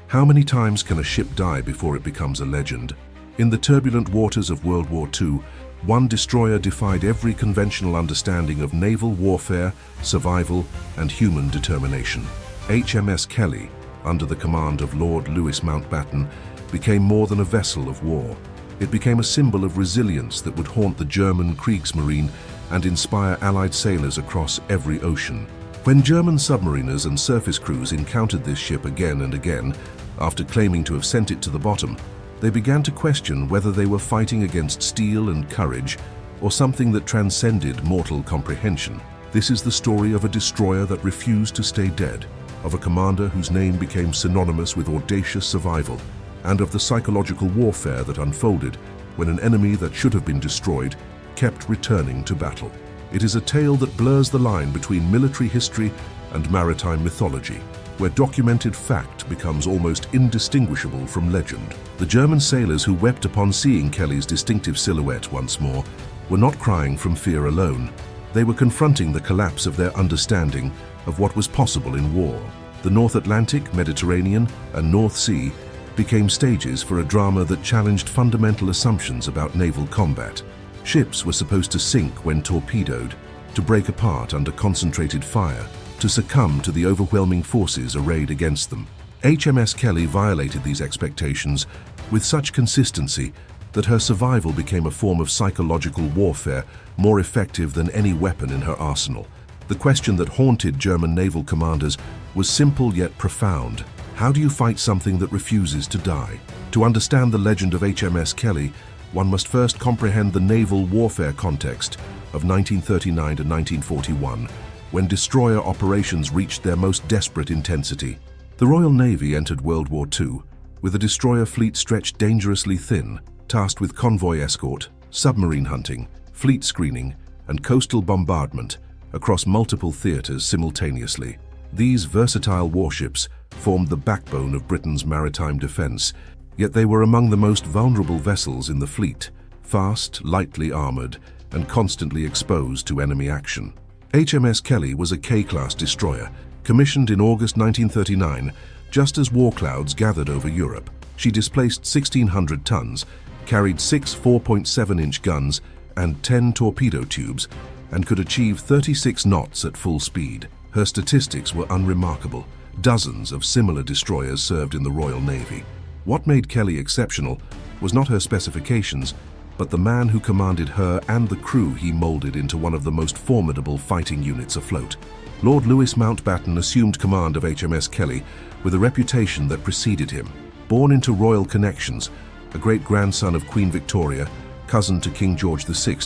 How many times can a ship die before it becomes a legend? In the turbulent waters of World War II, one destroyer defied every conventional understanding of naval warfare, survival, and human determination. HMS Kelly, under the command of Lord Louis Mountbatten, became more than a vessel of war. It became a symbol of resilience that would haunt the German Kriegsmarine and inspire Allied sailors across every ocean. When German submariners and surface crews encountered this ship again and again, after claiming to have sent it to the bottom, they began to question whether they were fighting against steel and courage or something that transcended mortal comprehension. This is the story of a destroyer that refused to stay dead, of a commander whose name became synonymous with audacious survival, and of the psychological warfare that unfolded when an enemy that should have been destroyed kept returning to battle. It is a tale that blurs the line between military history and maritime mythology, where documented fact becomes almost indistinguishable from legend. The German sailors who wept upon seeing Kelly's distinctive silhouette once more were not crying from fear alone. They were confronting the collapse of their understanding of what was possible in war. The North Atlantic, Mediterranean, and North Sea became stages for a drama that challenged fundamental assumptions about naval combat. Ships were supposed to sink when torpedoed, to break apart under concentrated fire, to succumb to the overwhelming forces arrayed against them. HMS Kelly violated these expectations with such consistency that her survival became a form of psychological warfare more effective than any weapon in her arsenal. The question that haunted German naval commanders was simple yet profound. How do you fight something that refuses to die? To understand the legend of HMS Kelly, one must first comprehend the naval warfare context of 1939 to 1941, when destroyer operations reached their most desperate intensity. The Royal Navy entered World War II with a destroyer fleet stretched dangerously thin, tasked with convoy escort, submarine hunting, fleet screening, and coastal bombardment across multiple theaters simultaneously. These versatile warships formed the backbone of Britain's maritime defense, yet they were among the most vulnerable vessels in the fleet, fast, lightly armored, and constantly exposed to enemy action. HMS Kelly was a K-class destroyer, commissioned in August 1939, just as war clouds gathered over Europe. She displaced 1,600 tons, carried 6 4.7-inch guns and 10 torpedo tubes, and could achieve 36 knots at full speed. Her statistics were unremarkable. Dozens of similar destroyers served in the Royal Navy. What made Kelly exceptional was not her specifications, but the man who commanded her and the crew he molded into one of the most formidable fighting units afloat. Lord Louis Mountbatten assumed command of HMS Kelly with a reputation that preceded him. Born into royal connections, a great-grandson of Queen Victoria, cousin to King George VI,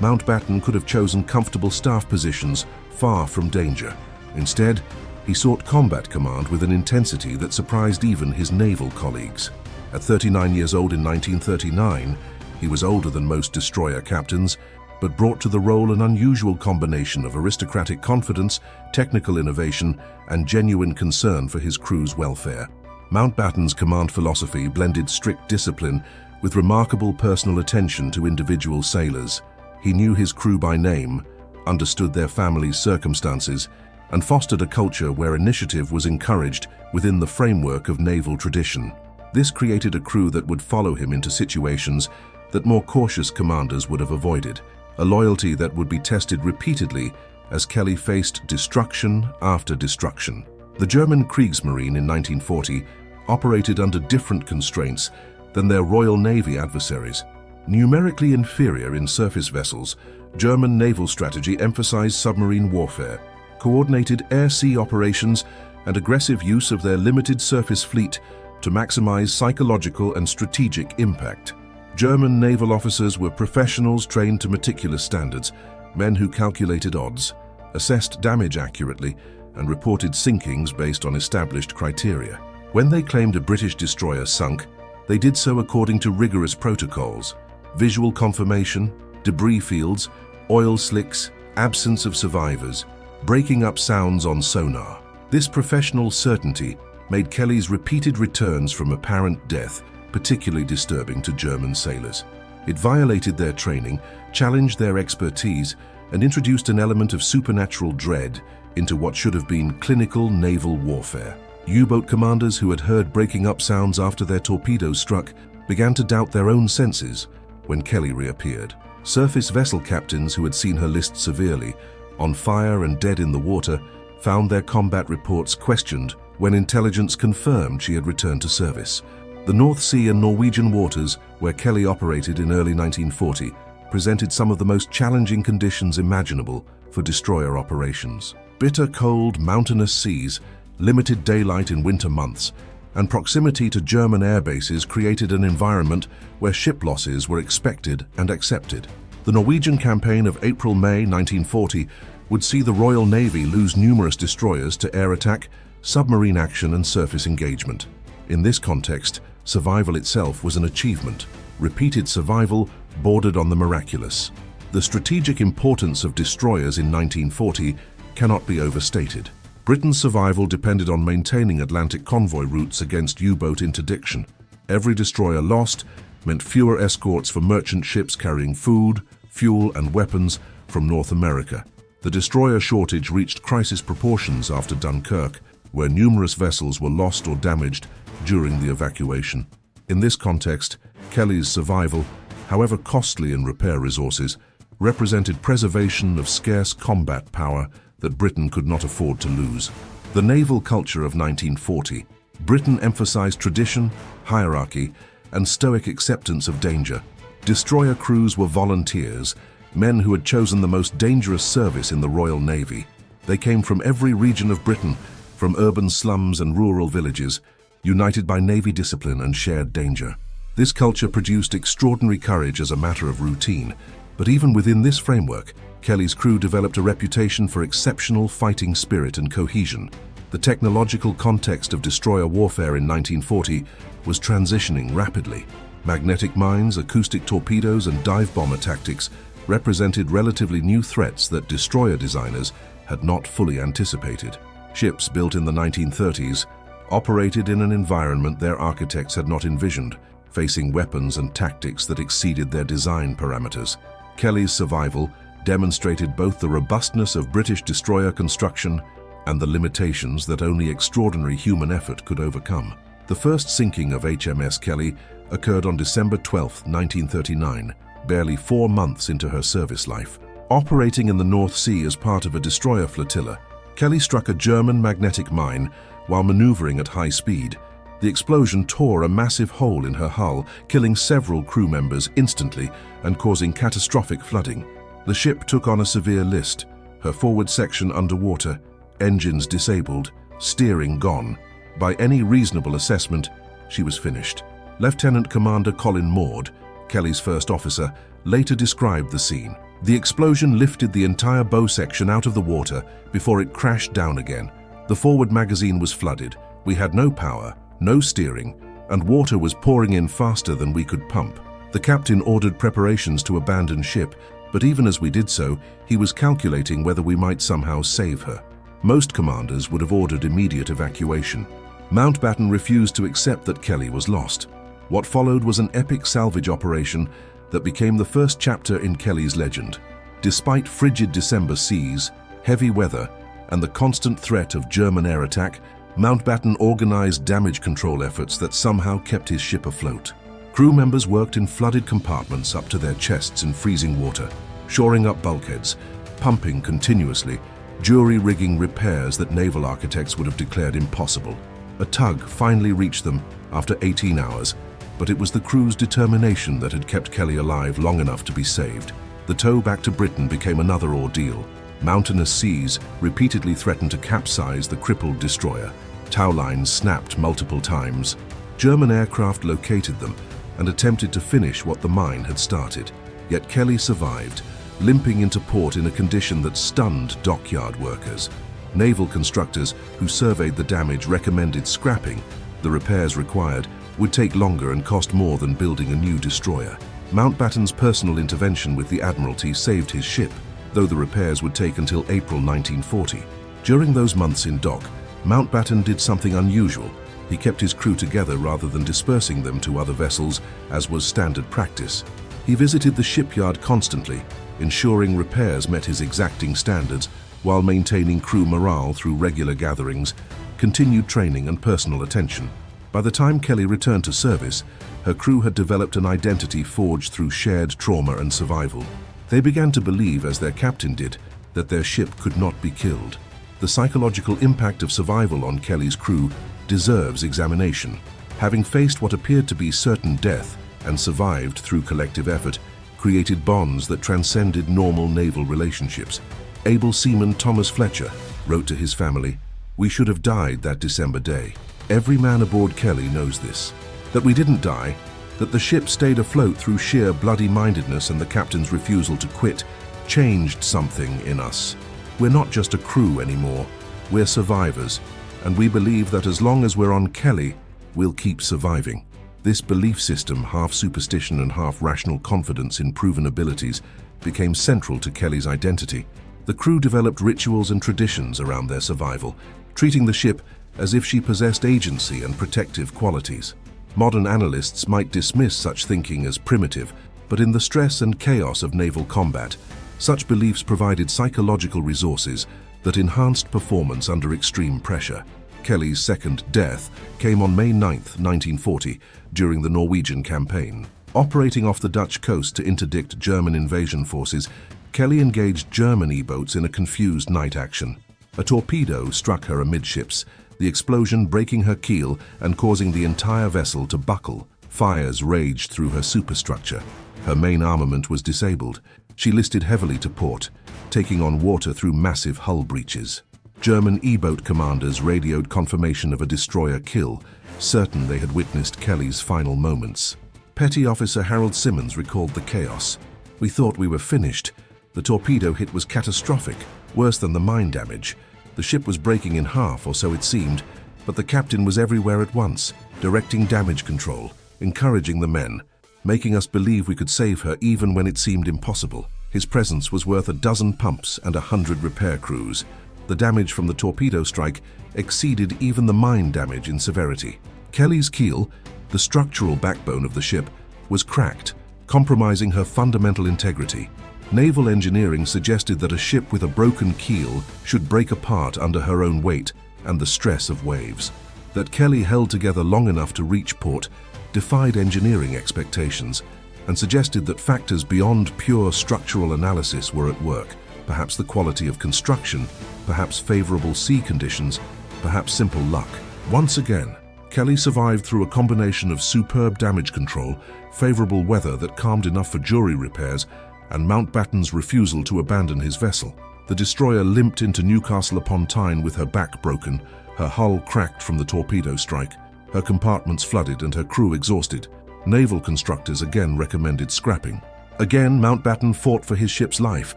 Mountbatten could have chosen comfortable staff positions far from danger. Instead, he sought combat command with an intensity that surprised even his naval colleagues. At 39 years old in 1939, he was older than most destroyer captains, but brought to the role an unusual combination of aristocratic confidence, technical innovation, and genuine concern for his crew's welfare. Mountbatten's command philosophy blended strict discipline with remarkable personal attention to individual sailors. He knew his crew by name, understood their families' circumstances, and fostered a culture where initiative was encouraged within the framework of naval tradition. This created a crew that would follow him into situations that more cautious commanders would have avoided, a loyalty that would be tested repeatedly as Kelly faced destruction after destruction. The German Kriegsmarine in 1940 operated under different constraints than their Royal Navy adversaries. Numerically inferior in surface vessels, German naval strategy emphasized submarine warfare, coordinated air-sea operations, and aggressive use of their limited surface fleet to maximize psychological and strategic impact. German naval officers were professionals trained to meticulous standards, men who calculated odds, assessed damage accurately, and reported sinkings based on established criteria. When they claimed a British destroyer sunk, they did so according to rigorous protocols: visual confirmation, debris fields, oil slicks, absence of survivors, breaking up sounds on sonar. This professional certainty made Kelly's repeated returns from apparent death particularly disturbing to German sailors. It violated their training, challenged their expertise, and introduced an element of supernatural dread into what should have been clinical naval warfare. U-boat commanders who had heard breaking up sounds after their torpedoes struck began to doubt their own senses when Kelly reappeared. Surface vessel captains who had seen her list severely, on fire and dead in the water, found their combat reports questioned when intelligence confirmed she had returned to service. The North Sea and Norwegian waters, where Kelly operated in early 1940, presented some of the most challenging conditions imaginable for destroyer operations. Bitter cold, mountainous seas, limited daylight in winter months, and proximity to German air bases created an environment where ship losses were expected and accepted. The Norwegian campaign of April-May 1940 would see the Royal Navy lose numerous destroyers to air attack, submarine action, and surface engagement. In this context, survival itself was an achievement. Repeated survival bordered on the miraculous. The strategic importance of destroyers in 1940 cannot be overstated. Britain's survival depended on maintaining Atlantic convoy routes against U-boat interdiction. Every destroyer lost meant fewer escorts for merchant ships carrying food, fuel, and weapons from North America. The destroyer shortage reached crisis proportions after Dunkirk, where numerous vessels were lost or damaged during the evacuation. In this context, Kelly's survival, however costly in repair resources, represented preservation of scarce combat power that Britain could not afford to lose. The naval culture of 1940. Britain emphasized tradition, hierarchy, and stoic acceptance of danger. Destroyer crews were volunteers, men who had chosen the most dangerous service in the Royal Navy. They came from every region of Britain, from urban slums and rural villages, united by Navy discipline and shared danger. This culture produced extraordinary courage as a matter of routine, but even within this framework, Kelly's crew developed a reputation for exceptional fighting spirit and cohesion. The technological context of destroyer warfare in 1940 was transitioning rapidly. Magnetic mines, acoustic torpedoes, and dive bomber tactics represented relatively new threats that destroyer designers had not fully anticipated. Ships built in the 1930s operated in an environment their architects had not envisioned, facing weapons and tactics that exceeded their design parameters. Kelly's survival demonstrated both the robustness of British destroyer construction and the limitations that only extraordinary human effort could overcome. The first sinking of HMS Kelly occurred on December 12, 1939, barely 4 months into her service life. Operating in the North Sea as part of a destroyer flotilla, Kelly struck a German magnetic mine while maneuvering at high speed. The explosion tore a massive hole in her hull, killing several crew members instantly and causing catastrophic flooding. The ship took on a severe list, her forward section underwater, engines disabled, steering gone. By any reasonable assessment, she was finished. Lieutenant Commander Colin Maud, Kelly's first officer, later described the scene. The explosion lifted the entire bow section out of the water before it crashed down again. The forward magazine was flooded. We had no power, no steering, and water was pouring in faster than we could pump. The captain ordered preparations to abandon ship, but even as we did so, he was calculating whether we might somehow save her. Most commanders would have ordered immediate evacuation. Mountbatten refused to accept that Kelly was lost. What followed was an epic salvage operation that became the first chapter in Kelly's legend. Despite frigid December seas, heavy weather, and the constant threat of German air attack, Mountbatten organized damage control efforts that somehow kept his ship afloat. Crew members worked in flooded compartments up to their chests in freezing water, shoring up bulkheads, pumping continuously, jury-rigging repairs that naval architects would have declared impossible. A tug finally reached them after 18 hours, but it was the crew's determination that had kept Kelly alive long enough to be saved. The tow back to Britain became another ordeal. Mountainous seas repeatedly threatened to capsize the crippled destroyer. Tow lines snapped multiple times. German aircraft located them and attempted to finish what the mine had started. Yet Kelly survived, limping into port in a condition that stunned dockyard workers. Naval constructors who surveyed the damage recommended scrapping. The repairs required would take longer and cost more than building a new destroyer. Mountbatten's personal intervention with the Admiralty saved his ship, though the repairs would take until April 1940. During those months in dock, Mountbatten did something unusual. He kept his crew together rather than dispersing them to other vessels, as was standard practice. He visited the shipyard constantly, ensuring repairs met his exacting standards while maintaining crew morale through regular gatherings continued training and personal attention. By the time Kelly returned to service, her crew had developed an identity forged through shared trauma and survival. They began to believe, as their captain did, that their ship could not be killed. The psychological impact of survival on Kelly's crew deserves examination. Having faced what appeared to be certain death and survived through collective effort, created bonds that transcended normal naval relationships. Able seaman Thomas Fletcher wrote to his family, "We should have died that December day. Every man aboard Kelly knows this. That we didn't die, that the ship stayed afloat through sheer bloody-mindedness and the captain's refusal to quit, changed something in us. We're not just a crew anymore, we're survivors, and we believe that as long as we're on Kelly, we'll keep surviving." This belief system, half superstition and half rational confidence in proven abilities, became central to Kelly's identity. The crew developed rituals and traditions around their survival, treating the ship as if she possessed agency and protective qualities. Modern analysts might dismiss such thinking as primitive, but in the stress and chaos of naval combat, such beliefs provided psychological resources that enhanced performance under extreme pressure. Kelly's second death came on May 9, 1940, during the Norwegian campaign. Operating off the Dutch coast to interdict German invasion forces, Kelly engaged German E-boats in a confused night action. A torpedo struck her amidships, the explosion breaking her keel and causing the entire vessel to buckle. Fires raged through her superstructure. Her main armament was disabled. She listed heavily to port, taking on water through massive hull breaches. German E-boat commanders radioed confirmation of a destroyer kill, certain they had witnessed Kelly's final moments. Petty Officer Harold Simmons recalled the chaos. "We thought we were finished. The torpedo hit was catastrophic, worse than the mine damage. The ship was breaking in half, or so it seemed, but the captain was everywhere at once, directing damage control, encouraging the men, making us believe we could save her even when it seemed impossible. His presence was worth a dozen pumps and 100 repair crews. The damage from the torpedo strike exceeded even the mine damage in severity." Kelly's keel, the structural backbone of the ship, was cracked, compromising her fundamental integrity. Naval engineering suggested that a ship with a broken keel should break apart under her own weight and the stress of waves. That Kelly held together long enough to reach port defied engineering expectations and suggested that factors beyond pure structural analysis were at work. Perhaps the quality of construction, perhaps favorable sea conditions, perhaps simple luck. Once again, Kelly survived through a combination of superb damage control, favorable weather that calmed enough for jury repairs, and Mountbatten's refusal to abandon his vessel. The destroyer limped into Newcastle upon Tyne with her back broken, her hull cracked from the torpedo strike, her compartments flooded and her crew exhausted. Naval constructors again recommended scrapping. Again, Mountbatten fought for his ship's life,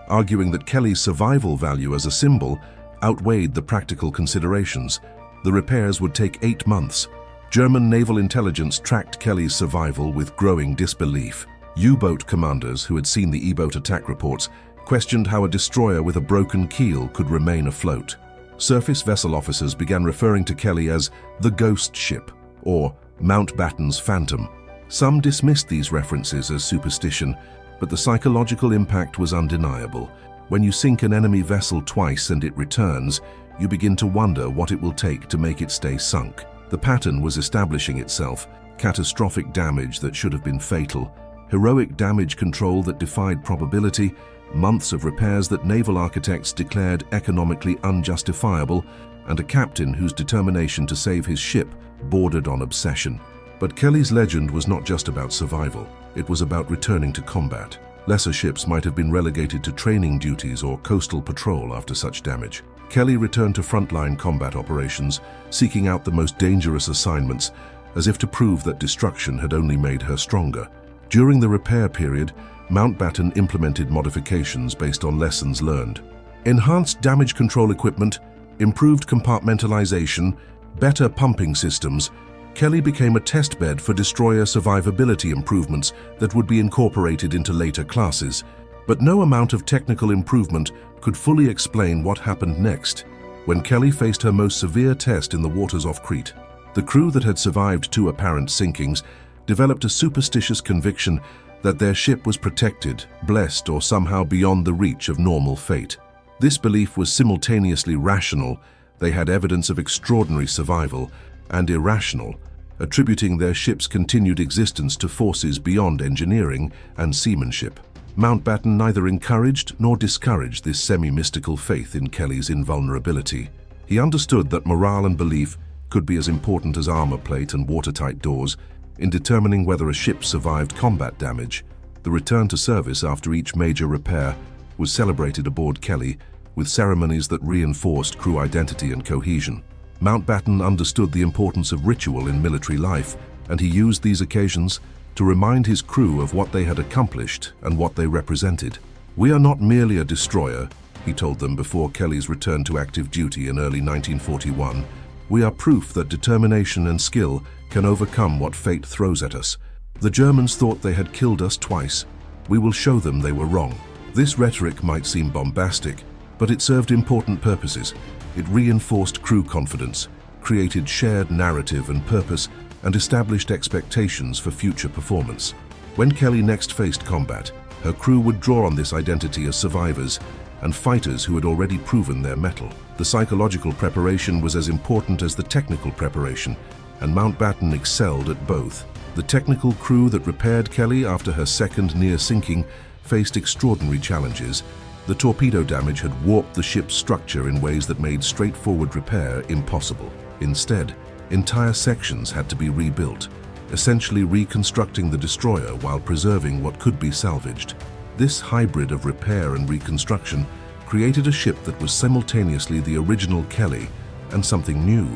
arguing that Kelly's survival value as a symbol outweighed the practical considerations. The repairs would take 8 months. German naval intelligence tracked Kelly's survival with growing disbelief. U-boat commanders who had seen the E-boat attack reports questioned how a destroyer with a broken keel could remain afloat. Surface vessel officers began referring to Kelly as the ghost ship or Mountbatten's phantom. Some dismissed these references as superstition, but the psychological impact was undeniable. When you sink an enemy vessel twice and it returns, you begin to wonder what it will take to make it stay sunk. The pattern was establishing itself: catastrophic damage that should have been fatal, heroic damage control that defied probability, months of repairs that naval architects declared economically unjustifiable, and a captain whose determination to save his ship bordered on obsession. But Kelly's legend was not just about survival. It was about returning to combat. Lesser ships might have been relegated to training duties or coastal patrol after such damage. Kelly returned to frontline combat operations, seeking out the most dangerous assignments, as if to prove that destruction had only made her stronger. During the repair period, Mountbatten implemented modifications based on lessons learned. Enhanced damage control equipment, improved compartmentalization, better pumping systems, Kelly became a testbed for destroyer survivability improvements that would be incorporated into later classes. But no amount of technical improvement could fully explain what happened next. When Kelly faced her most severe test in the waters off Crete, the crew that had survived 2 apparent sinkings developed a superstitious conviction that their ship was protected, blessed, or somehow beyond the reach of normal fate. This belief was simultaneously rational They had evidence of extraordinary survival and irrational, attributing their ship's continued existence to forces beyond engineering and seamanship. Mountbatten neither encouraged nor discouraged this semi-mystical faith in Kelly's invulnerability. He understood that morale and belief could be as important as armor plate and watertight doors in determining whether a ship survived combat damage. The return to service after each major repair was celebrated aboard Kelly with ceremonies that reinforced crew identity and cohesion. Mountbatten understood the importance of ritual in military life, and he used these occasions to remind his crew of what they had accomplished and what they represented. "We are not merely a destroyer," he told them before Kelly's return to active duty in early 1941. "We are proof that determination and skill can overcome what fate throws at us. The Germans thought they had killed us twice. We will show them they were wrong." This rhetoric might seem bombastic, but it served important purposes. It reinforced crew confidence, created shared narrative and purpose, and established expectations for future performance. When Kelly next faced combat, her crew would draw on this identity as survivors and fighters who had already proven their mettle. The psychological preparation was as important as the technical preparation, and Mountbatten excelled at both. The technical crew that repaired Kelly after her second near sinking faced extraordinary challenges. The torpedo damage had warped the ship's structure in ways that made straightforward repair impossible. Instead, entire sections had to be rebuilt, essentially reconstructing the destroyer while preserving what could be salvaged. This hybrid of repair and reconstruction created a ship that was simultaneously the original Kelly and something new,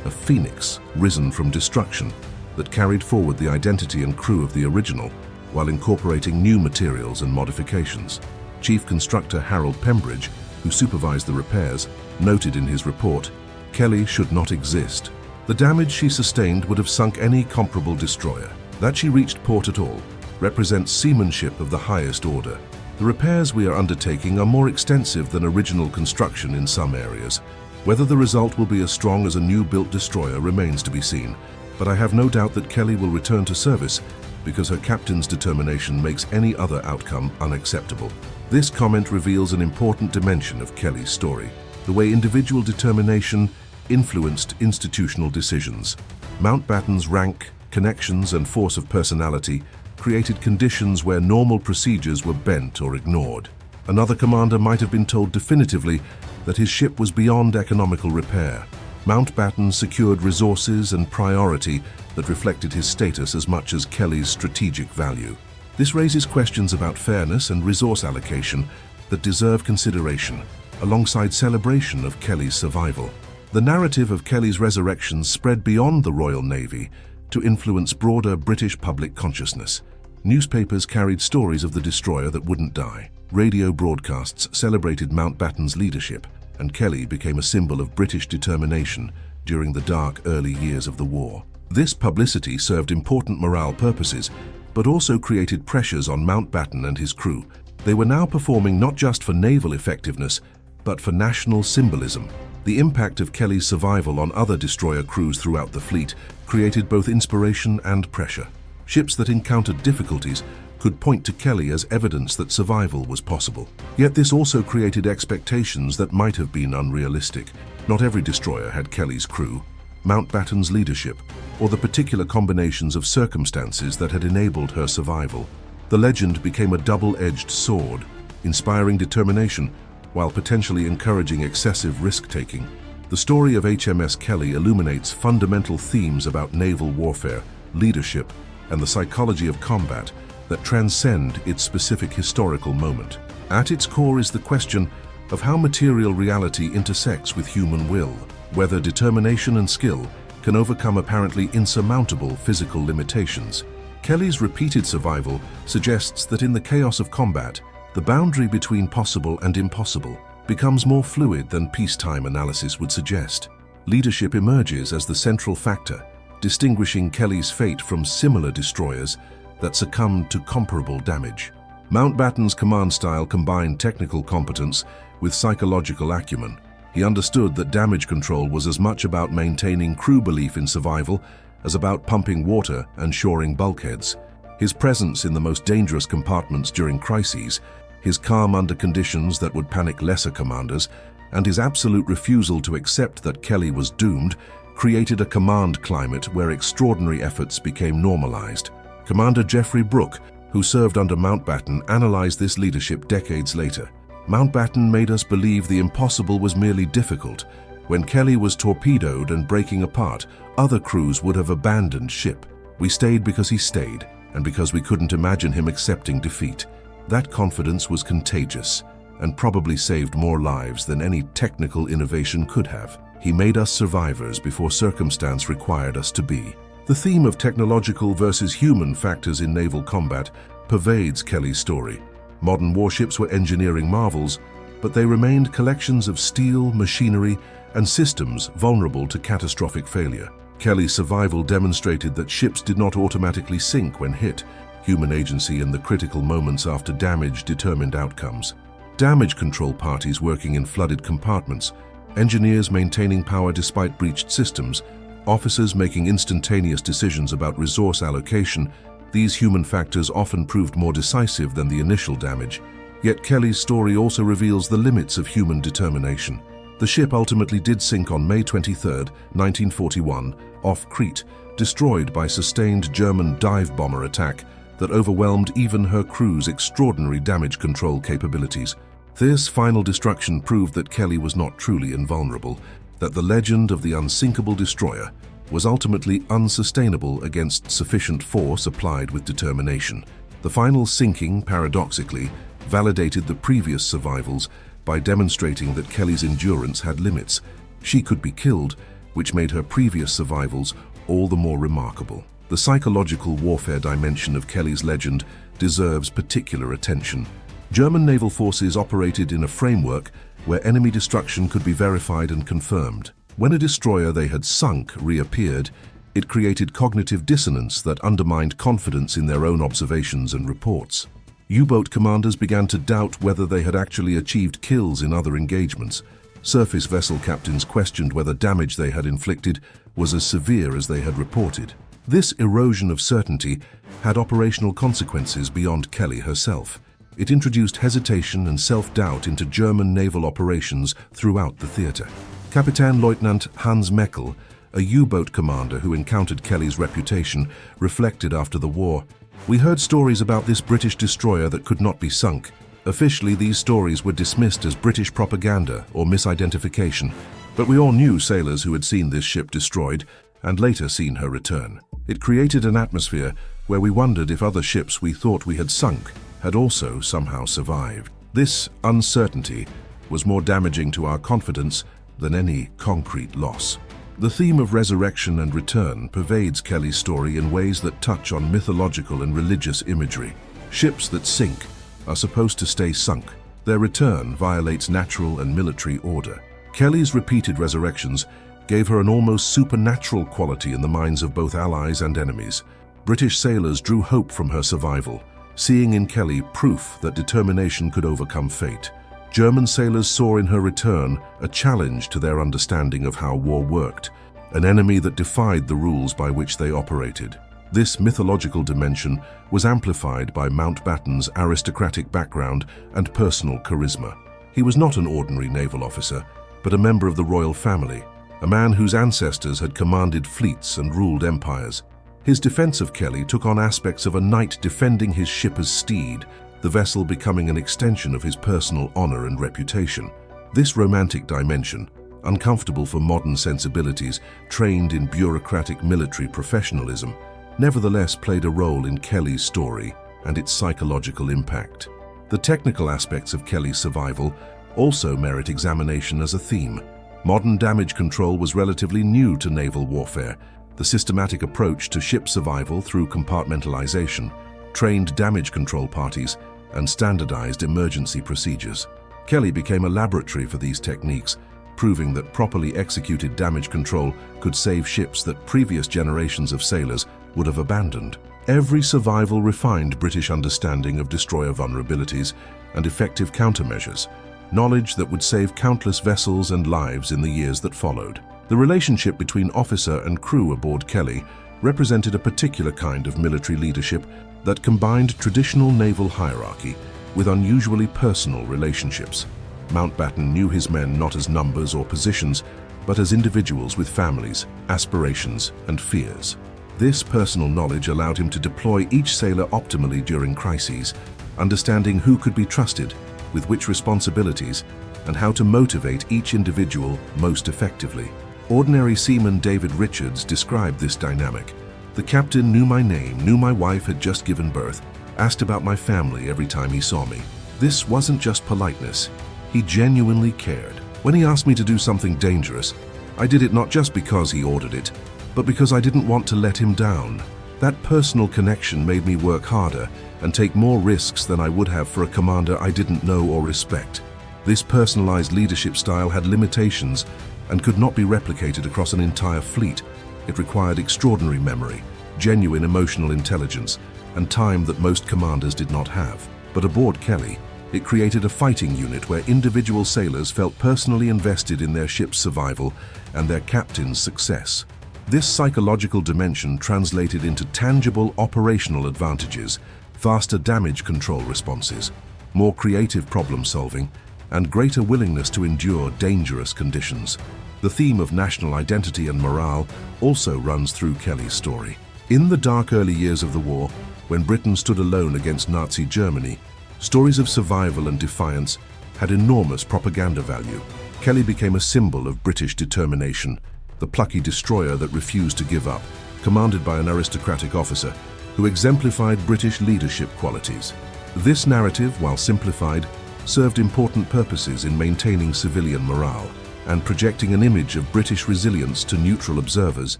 a phoenix risen from destruction that carried forward the identity and crew of the original while incorporating new materials and modifications. Chief Constructor Harold Pembridge, who supervised the repairs, noted in his report, "Kelly should not exist. The damage she sustained would have sunk any comparable destroyer. That she reached port at all represents seamanship of the highest order. The repairs we are undertaking are more extensive than original construction in some areas. Whether the result will be as strong as a new-built destroyer remains to be seen, but I have no doubt that Kelly will return to service because her captain's determination makes any other outcome unacceptable." This comment reveals an important dimension of Kelly's story, the way individual determination influenced institutional decisions. Mountbatten's rank, connections, and force of personality created conditions where normal procedures were bent or ignored. Another commander might have been told definitively that his ship was beyond economical repair. Mountbatten secured resources and priority that reflected his status as much as Kelly's strategic value. This raises questions about fairness and resource allocation that deserve consideration, alongside celebration of Kelly's survival. The narrative of Kelly's resurrection spread beyond the Royal Navy to influence broader British public consciousness. Newspapers carried stories of the destroyer that wouldn't die. Radio broadcasts celebrated Mountbatten's leadership, and Kelly became a symbol of British determination during the dark early years of the war. This publicity served important morale purposes, but also created pressures on Mountbatten and his crew. They were now performing not just for naval effectiveness, but for national symbolism. The impact of Kelly's survival on other destroyer crews throughout the fleet created both inspiration and pressure. Ships that encountered difficulties could point to Kelly as evidence that survival was possible. Yet this also created expectations that might have been unrealistic. Not every destroyer had Kelly's crew, Mountbatten's leadership, or the particular combinations of circumstances that had enabled her survival. The legend became a double-edged sword, inspiring determination while potentially encouraging excessive risk-taking. The story of HMS Kelly illuminates fundamental themes about naval warfare, leadership, and the psychology of combat that transcend its specific historical moment. At its core is the question of how material reality intersects with human will, whether determination and skill can overcome apparently insurmountable physical limitations. Kelly's repeated survival suggests that in the chaos of combat, the boundary between possible and impossible becomes more fluid than peacetime analysis would suggest. Leadership emerges as the central factor, distinguishing Kelly's fate from similar destroyers that succumbed to comparable damage. Mountbatten's command style combined technical competence with psychological acumen. He understood that damage control was as much about maintaining crew belief in survival as about pumping water and shoring bulkheads. His presence in the most dangerous compartments during crises, his calm under conditions that would panic lesser commanders, and his absolute refusal to accept that Kelly was doomed created a command climate where extraordinary efforts became normalized. Commander Geoffrey Brooke, who served under Mountbatten, analyzed this leadership decades later. Mountbatten made us believe the impossible was merely difficult. When Kelly was torpedoed and breaking apart, other crews would have abandoned ship. We stayed because he stayed, and because we couldn't imagine him accepting defeat. That confidence was contagious, and probably saved more lives than any technical innovation could have. He made us survivors before circumstance required us to be. The theme of technological versus human factors in naval combat pervades Kelly's story. Modern warships were engineering marvels, but they remained collections of steel, machinery, and systems vulnerable to catastrophic failure. Kelly's survival demonstrated that ships did not automatically sink when hit. Human agency in the critical moments after damage determined outcomes. Damage control parties working in flooded compartments, engineers maintaining power despite breached systems, officers making instantaneous decisions about resource allocation, these human factors often proved more decisive than the initial damage. Yet Kelly's story also reveals the limits of human determination. The ship ultimately did sink on May 23, 1941, off Crete, destroyed by sustained German dive bomber attack that overwhelmed even her crew's extraordinary damage control capabilities. This final destruction proved that Kelly was not truly invulnerable, that the legend of the unsinkable destroyer was ultimately unsustainable against sufficient force applied with determination. The final sinking, paradoxically, validated the previous survivals by demonstrating that Kelly's endurance had limits. She could be killed, which made her previous survivals all the more remarkable. The psychological warfare dimension of Kelly's legend deserves particular attention. German naval forces operated in a framework where enemy destruction could be verified and confirmed. When a destroyer they had sunk reappeared, it created cognitive dissonance that undermined confidence in their own observations and reports. U-boat commanders began to doubt whether they had actually achieved kills in other engagements. Surface vessel captains questioned whether damage they had inflicted was as severe as they had reported. This erosion of certainty had operational consequences beyond Kelly herself. It introduced hesitation and self-doubt into German naval operations throughout the theater. Kapitän-Leutnant Hans Meckel, a U-boat commander who encountered Kelly's reputation, reflected after the war, "We heard stories about this British destroyer that could not be sunk. Officially, these stories were dismissed as British propaganda or misidentification, but we all knew sailors who had seen this ship destroyed and later seen her return. It created an atmosphere where we wondered if other ships we thought we had sunk had also somehow survived. This uncertainty was more damaging to our confidence than any concrete loss." The theme of resurrection and return pervades Kelly's story in ways that touch on mythological and religious imagery. Ships that sink are supposed to stay sunk. Their return violates natural and military order. Kelly's repeated resurrections gave her an almost supernatural quality in the minds of both allies and enemies. British sailors drew hope from her survival, seeing in Kelly proof that determination could overcome fate. German sailors saw in her return a challenge to their understanding of how war worked, an enemy that defied the rules by which they operated. This mythological dimension was amplified by Mountbatten's aristocratic background and personal charisma. He was not an ordinary naval officer, but a member of the royal family, a man whose ancestors had commanded fleets and ruled empires. His defense of Kelly took on aspects of a knight defending his ship as steed, the vessel becoming an extension of his personal honor and reputation. This romantic dimension, uncomfortable for modern sensibilities trained in bureaucratic military professionalism, nevertheless played a role in Kelly's story and its psychological impact. The technical aspects of Kelly's survival also merit examination as a theme. Modern damage control was relatively new to naval warfare. The systematic approach to ship survival through compartmentalization, trained damage control parties, and standardized emergency procedures. Kelly became a laboratory for these techniques, proving that properly executed damage control could save ships that previous generations of sailors would have abandoned. Every survival refined British understanding of destroyer vulnerabilities and effective countermeasures, knowledge that would save countless vessels and lives in the years that followed. The relationship between officer and crew aboard Kelly represented a particular kind of military leadership that combined traditional naval hierarchy with unusually personal relationships. Mountbatten knew his men not as numbers or positions, but as individuals with families, aspirations, and fears. This personal knowledge allowed him to deploy each sailor optimally during crises, understanding who could be trusted, with which responsibilities, and how to motivate each individual most effectively. Ordinary Seaman David Richards described this dynamic. The captain knew my name, knew my wife had just given birth, asked about my family every time he saw me. This wasn't just politeness. He genuinely cared. When he asked me to do something dangerous, I did it not just because he ordered it, but because I didn't want to let him down. That personal connection made me work harder and take more risks than I would have for a commander I didn't know or respect. This personalized leadership style had limitations and could not be replicated across an entire fleet. It required extraordinary memory, genuine emotional intelligence, and time that most commanders did not have. But aboard Kelly, it created a fighting unit where individual sailors felt personally invested in their ship's survival and their captain's success. This psychological dimension translated into tangible operational advantages, faster damage control responses, more creative problem solving, and greater willingness to endure dangerous conditions. The theme of national identity and morale also runs through Kelly's story. In the dark early years of the war, when Britain stood alone against Nazi Germany, stories of survival and defiance had enormous propaganda value. Kelly became a symbol of British determination, the plucky destroyer that refused to give up, commanded by an aristocratic officer who exemplified British leadership qualities. This narrative, while simplified, served important purposes in maintaining civilian morale and projecting an image of British resilience to neutral observers,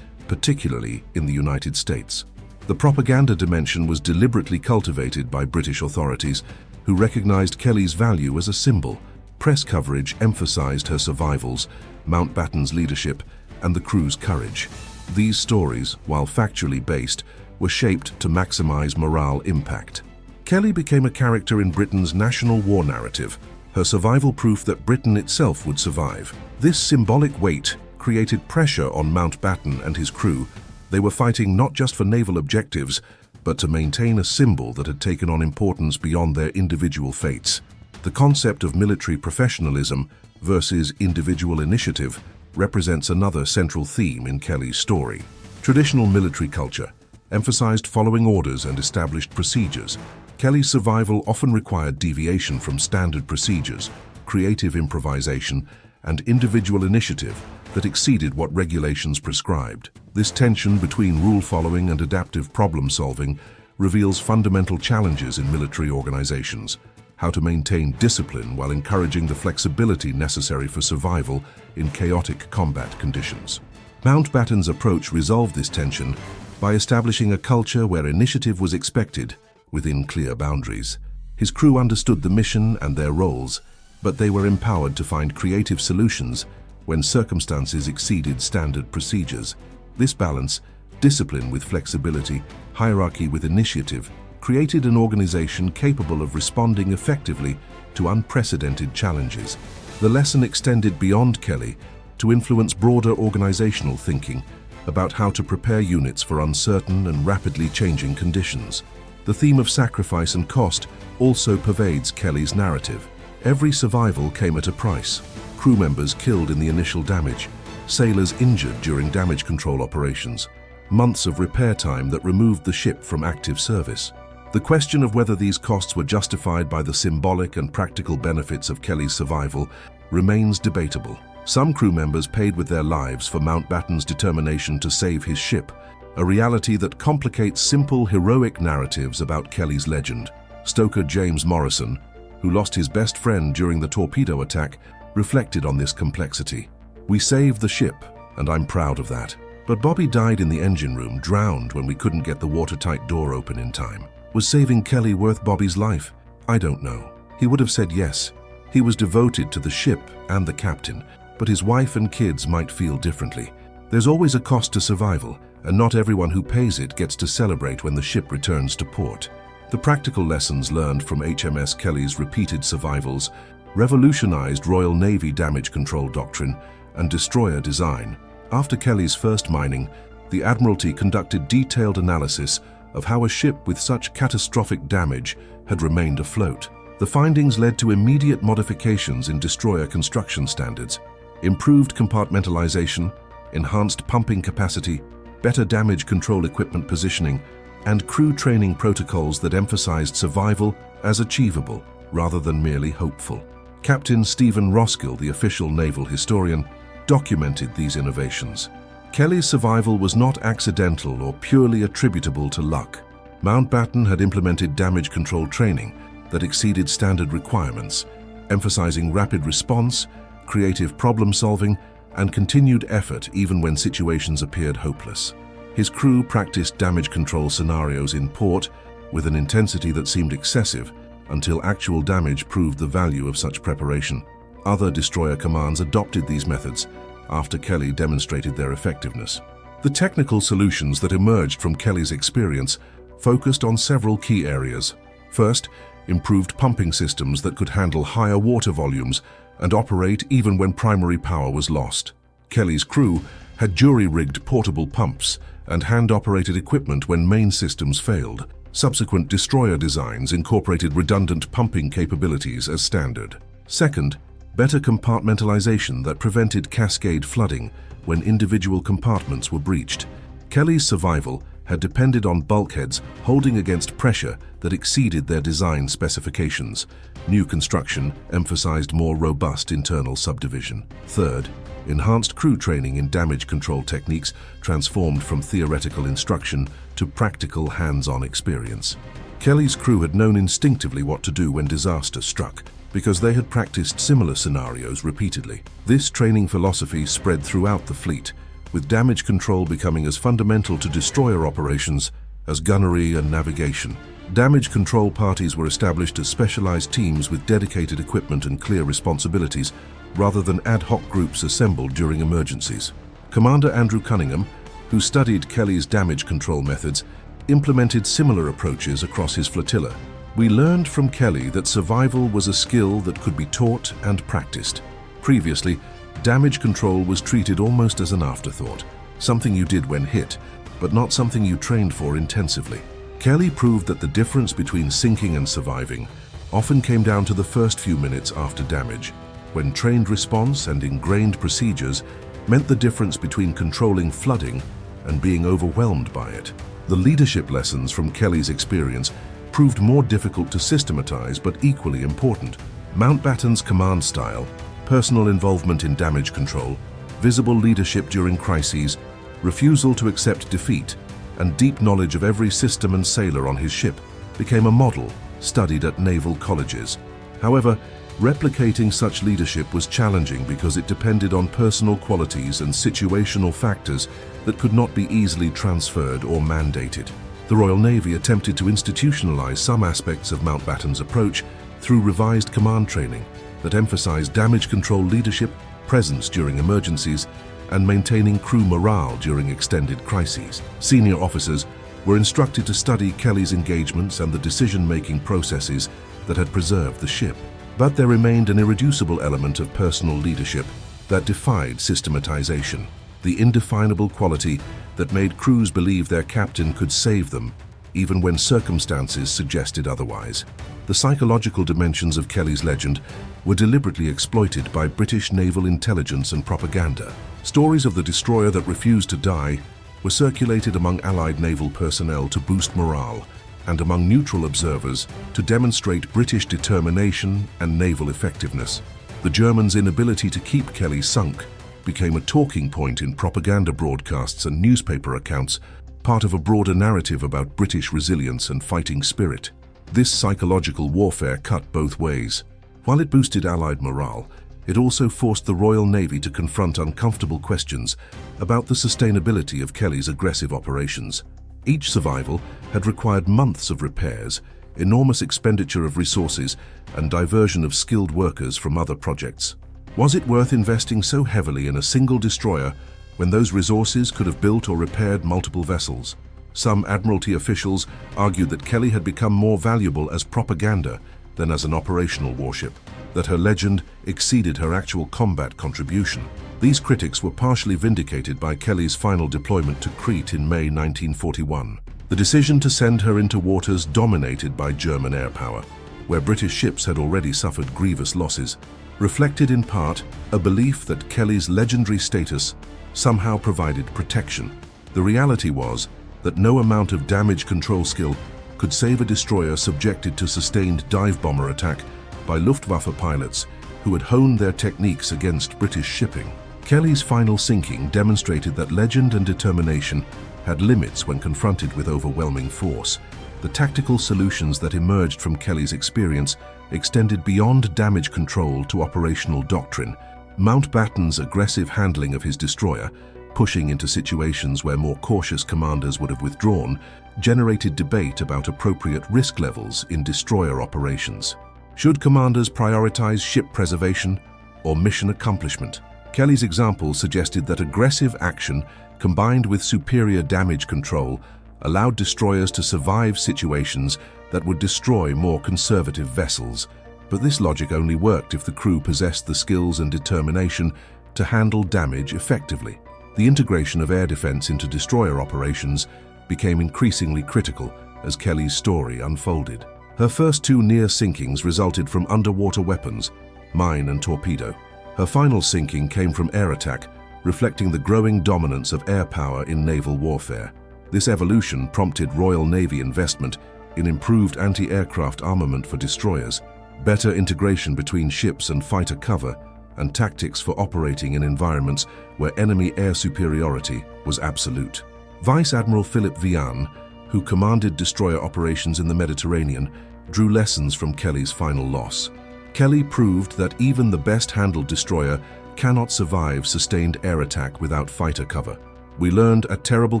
particularly in the United States. The propaganda dimension was deliberately cultivated by British authorities, who recognized Kelly's value as a symbol. Press coverage emphasized her survivals, Mountbatten's leadership, and the crew's courage. These stories, while factually based, were shaped to maximize morale impact. Kelly became a character in Britain's national war narrative, her survival proof that Britain itself would survive. This symbolic weight created pressure on Mountbatten and his crew. They were fighting not just for naval objectives, but to maintain a symbol that had taken on importance beyond their individual fates. The concept of military professionalism versus individual initiative represents another central theme in Kelly's story. Traditional military culture emphasized following orders and established procedures. Kelly's survival often required deviation from standard procedures, creative improvisation, and individual initiative that exceeded what regulations prescribed. This tension between rule-following and adaptive problem-solving reveals fundamental challenges in military organizations: how to maintain discipline while encouraging the flexibility necessary for survival in chaotic combat conditions. Mountbatten's approach resolved this tension by establishing a culture where initiative was expected within clear boundaries. His crew understood the mission and their roles, but they were empowered to find creative solutions when circumstances exceeded standard procedures. This balance, discipline with flexibility, hierarchy with initiative, created an organization capable of responding effectively to unprecedented challenges. The lesson extended beyond Kelly to influence broader organizational thinking about how to prepare units for uncertain and rapidly changing conditions. The theme of sacrifice and cost also pervades Kelly's narrative. Every survival came at a price. Crew members killed in the initial damage, sailors injured during damage control operations, months of repair time that removed the ship from active service. The question of whether these costs were justified by the symbolic and practical benefits of Kelly's survival remains debatable. Some crew members paid with their lives for Mountbatten's determination to save his ship, a reality that complicates simple, heroic narratives about Kelly's legend. Stoker James Morrison, who lost his best friend during the torpedo attack, reflected on this complexity. "We saved the ship, and I'm proud of that. But Bobby died in the engine room, drowned when we couldn't get the watertight door open in time. Was saving Kelly worth Bobby's life? I don't know. He would have said yes. He was devoted to the ship and the captain, but his wife and kids might feel differently. There's always a cost to survival, and not everyone who pays it gets to celebrate when the ship returns to port." The practical lessons learned from HMS Kelly's repeated survivals revolutionized Royal Navy damage control doctrine and destroyer design. After Kelly's first mining, the Admiralty conducted detailed analysis of how a ship with such catastrophic damage had remained afloat. The findings led to immediate modifications in destroyer construction standards, improved compartmentalization, enhanced pumping capacity, better damage control equipment positioning, and crew training protocols that emphasized survival as achievable rather than merely hopeful. Captain Stephen Roskill, the official naval historian, documented these innovations. Kelly's survival was not accidental or purely attributable to luck. Mountbatten had implemented damage control training that exceeded standard requirements, emphasizing rapid response, creative problem-solving, and continued effort even when situations appeared hopeless. His crew practiced damage control scenarios in port with an intensity that seemed excessive until actual damage proved the value of such preparation. Other destroyer commands adopted these methods after Kelly demonstrated their effectiveness. The technical solutions that emerged from Kelly's experience focused on several key areas. First, improved pumping systems that could handle higher water volumes and operate even when primary power was lost. Kelly's crew had jury-rigged portable pumps and hand-operated equipment when main systems failed. Subsequent destroyer designs incorporated redundant pumping capabilities as standard. Second, better compartmentalization that prevented cascade flooding when individual compartments were breached. Kelly's survival had depended on bulkheads holding against pressure that exceeded their design specifications. New construction emphasized more robust internal subdivision. Third, enhanced crew training in damage control techniques transformed from theoretical instruction to practical hands-on experience. Kelly's crew had known instinctively what to do when disaster struck because they had practiced similar scenarios repeatedly. This training philosophy spread throughout the fleet, with damage control becoming as fundamental to destroyer operations as gunnery and navigation. Damage control parties were established as specialized teams with dedicated equipment and clear responsibilities, rather than ad hoc groups assembled during emergencies. Commander Andrew Cunningham, who studied Kelly's damage control methods, implemented similar approaches across his flotilla. We learned from Kelly that survival was a skill that could be taught and practiced. Previously, damage control was treated almost as an afterthought, something you did when hit, but not something you trained for intensively. Kelly proved that the difference between sinking and surviving often came down to the first few minutes after damage, when trained response and ingrained procedures meant the difference between controlling flooding and being overwhelmed by it. The leadership lessons from Kelly's experience proved more difficult to systematize but equally important. Mountbatten's command style, personal involvement in damage control, visible leadership during crises, refusal to accept defeat, and deep knowledge of every system and sailor on his ship became a model studied at naval colleges. However, replicating such leadership was challenging because it depended on personal qualities and situational factors that could not be easily transferred or mandated. The Royal Navy attempted to institutionalize some aspects of Mountbatten's approach through revised command training that emphasized damage control leadership, presence during emergencies, and maintaining crew morale during extended crises. Senior officers were instructed to study Kelly's engagements and the decision-making processes that had preserved the ship. But there remained an irreducible element of personal leadership that defied systematization, the indefinable quality that made crews believe their captain could save them, even when circumstances suggested otherwise. The psychological dimensions of Kelly's legend were deliberately exploited by British naval intelligence and propaganda. Stories of the destroyer that refused to die were circulated among Allied naval personnel to boost morale, and among neutral observers to demonstrate British determination and naval effectiveness. The Germans' inability to keep Kelly sunk became a talking point in propaganda broadcasts and newspaper accounts, part of a broader narrative about British resilience and fighting spirit. This psychological warfare cut both ways. While it boosted Allied morale, it also forced the Royal Navy to confront uncomfortable questions about the sustainability of Kelly's aggressive operations. Each survival had required months of repairs, enormous expenditure of resources, and diversion of skilled workers from other projects. Was it worth investing so heavily in a single destroyer when those resources could have built or repaired multiple vessels? Some Admiralty officials argued that Kelly had become more valuable as propaganda than as an operational warship, that her legend exceeded her actual combat contribution. These critics were partially vindicated by Kelly's final deployment to Crete in May 1941. The decision to send her into waters dominated by German air power where British ships had already suffered grievous losses, reflected in part a belief that Kelly's legendary status somehow provided protection. The reality was that no amount of damage control skill could save a destroyer subjected to sustained dive bomber attack by Luftwaffe pilots who had honed their techniques against British shipping. Kelly's final sinking demonstrated that legend and determination had limits when confronted with overwhelming force. The tactical solutions that emerged from Kelly's experience extended beyond damage control to operational doctrine. Mountbatten's aggressive handling of his destroyer, pushing into situations where more cautious commanders would have withdrawn, generated debate about appropriate risk levels in destroyer operations. Should commanders prioritize ship preservation or mission accomplishment? Kelly's example suggested that aggressive action combined with superior damage control allowed destroyers to survive situations that would destroy more conservative vessels. But this logic only worked if the crew possessed the skills and determination to handle damage effectively. The integration of air defense into destroyer operations became increasingly critical as Kelly's story unfolded. Her first two near sinkings resulted from underwater weapons, mine and torpedo. Her final sinking came from air attack, reflecting the growing dominance of air power in naval warfare. This evolution prompted Royal Navy investment in improved anti-aircraft armament for destroyers, better integration between ships and fighter cover, and tactics for operating in environments where enemy air superiority was absolute. Vice Admiral Philip Vian, who commanded destroyer operations in the Mediterranean, drew lessons from Kelly's final loss. Kelly proved that even the best-handled destroyer cannot survive sustained air attack without fighter cover. We learned at terrible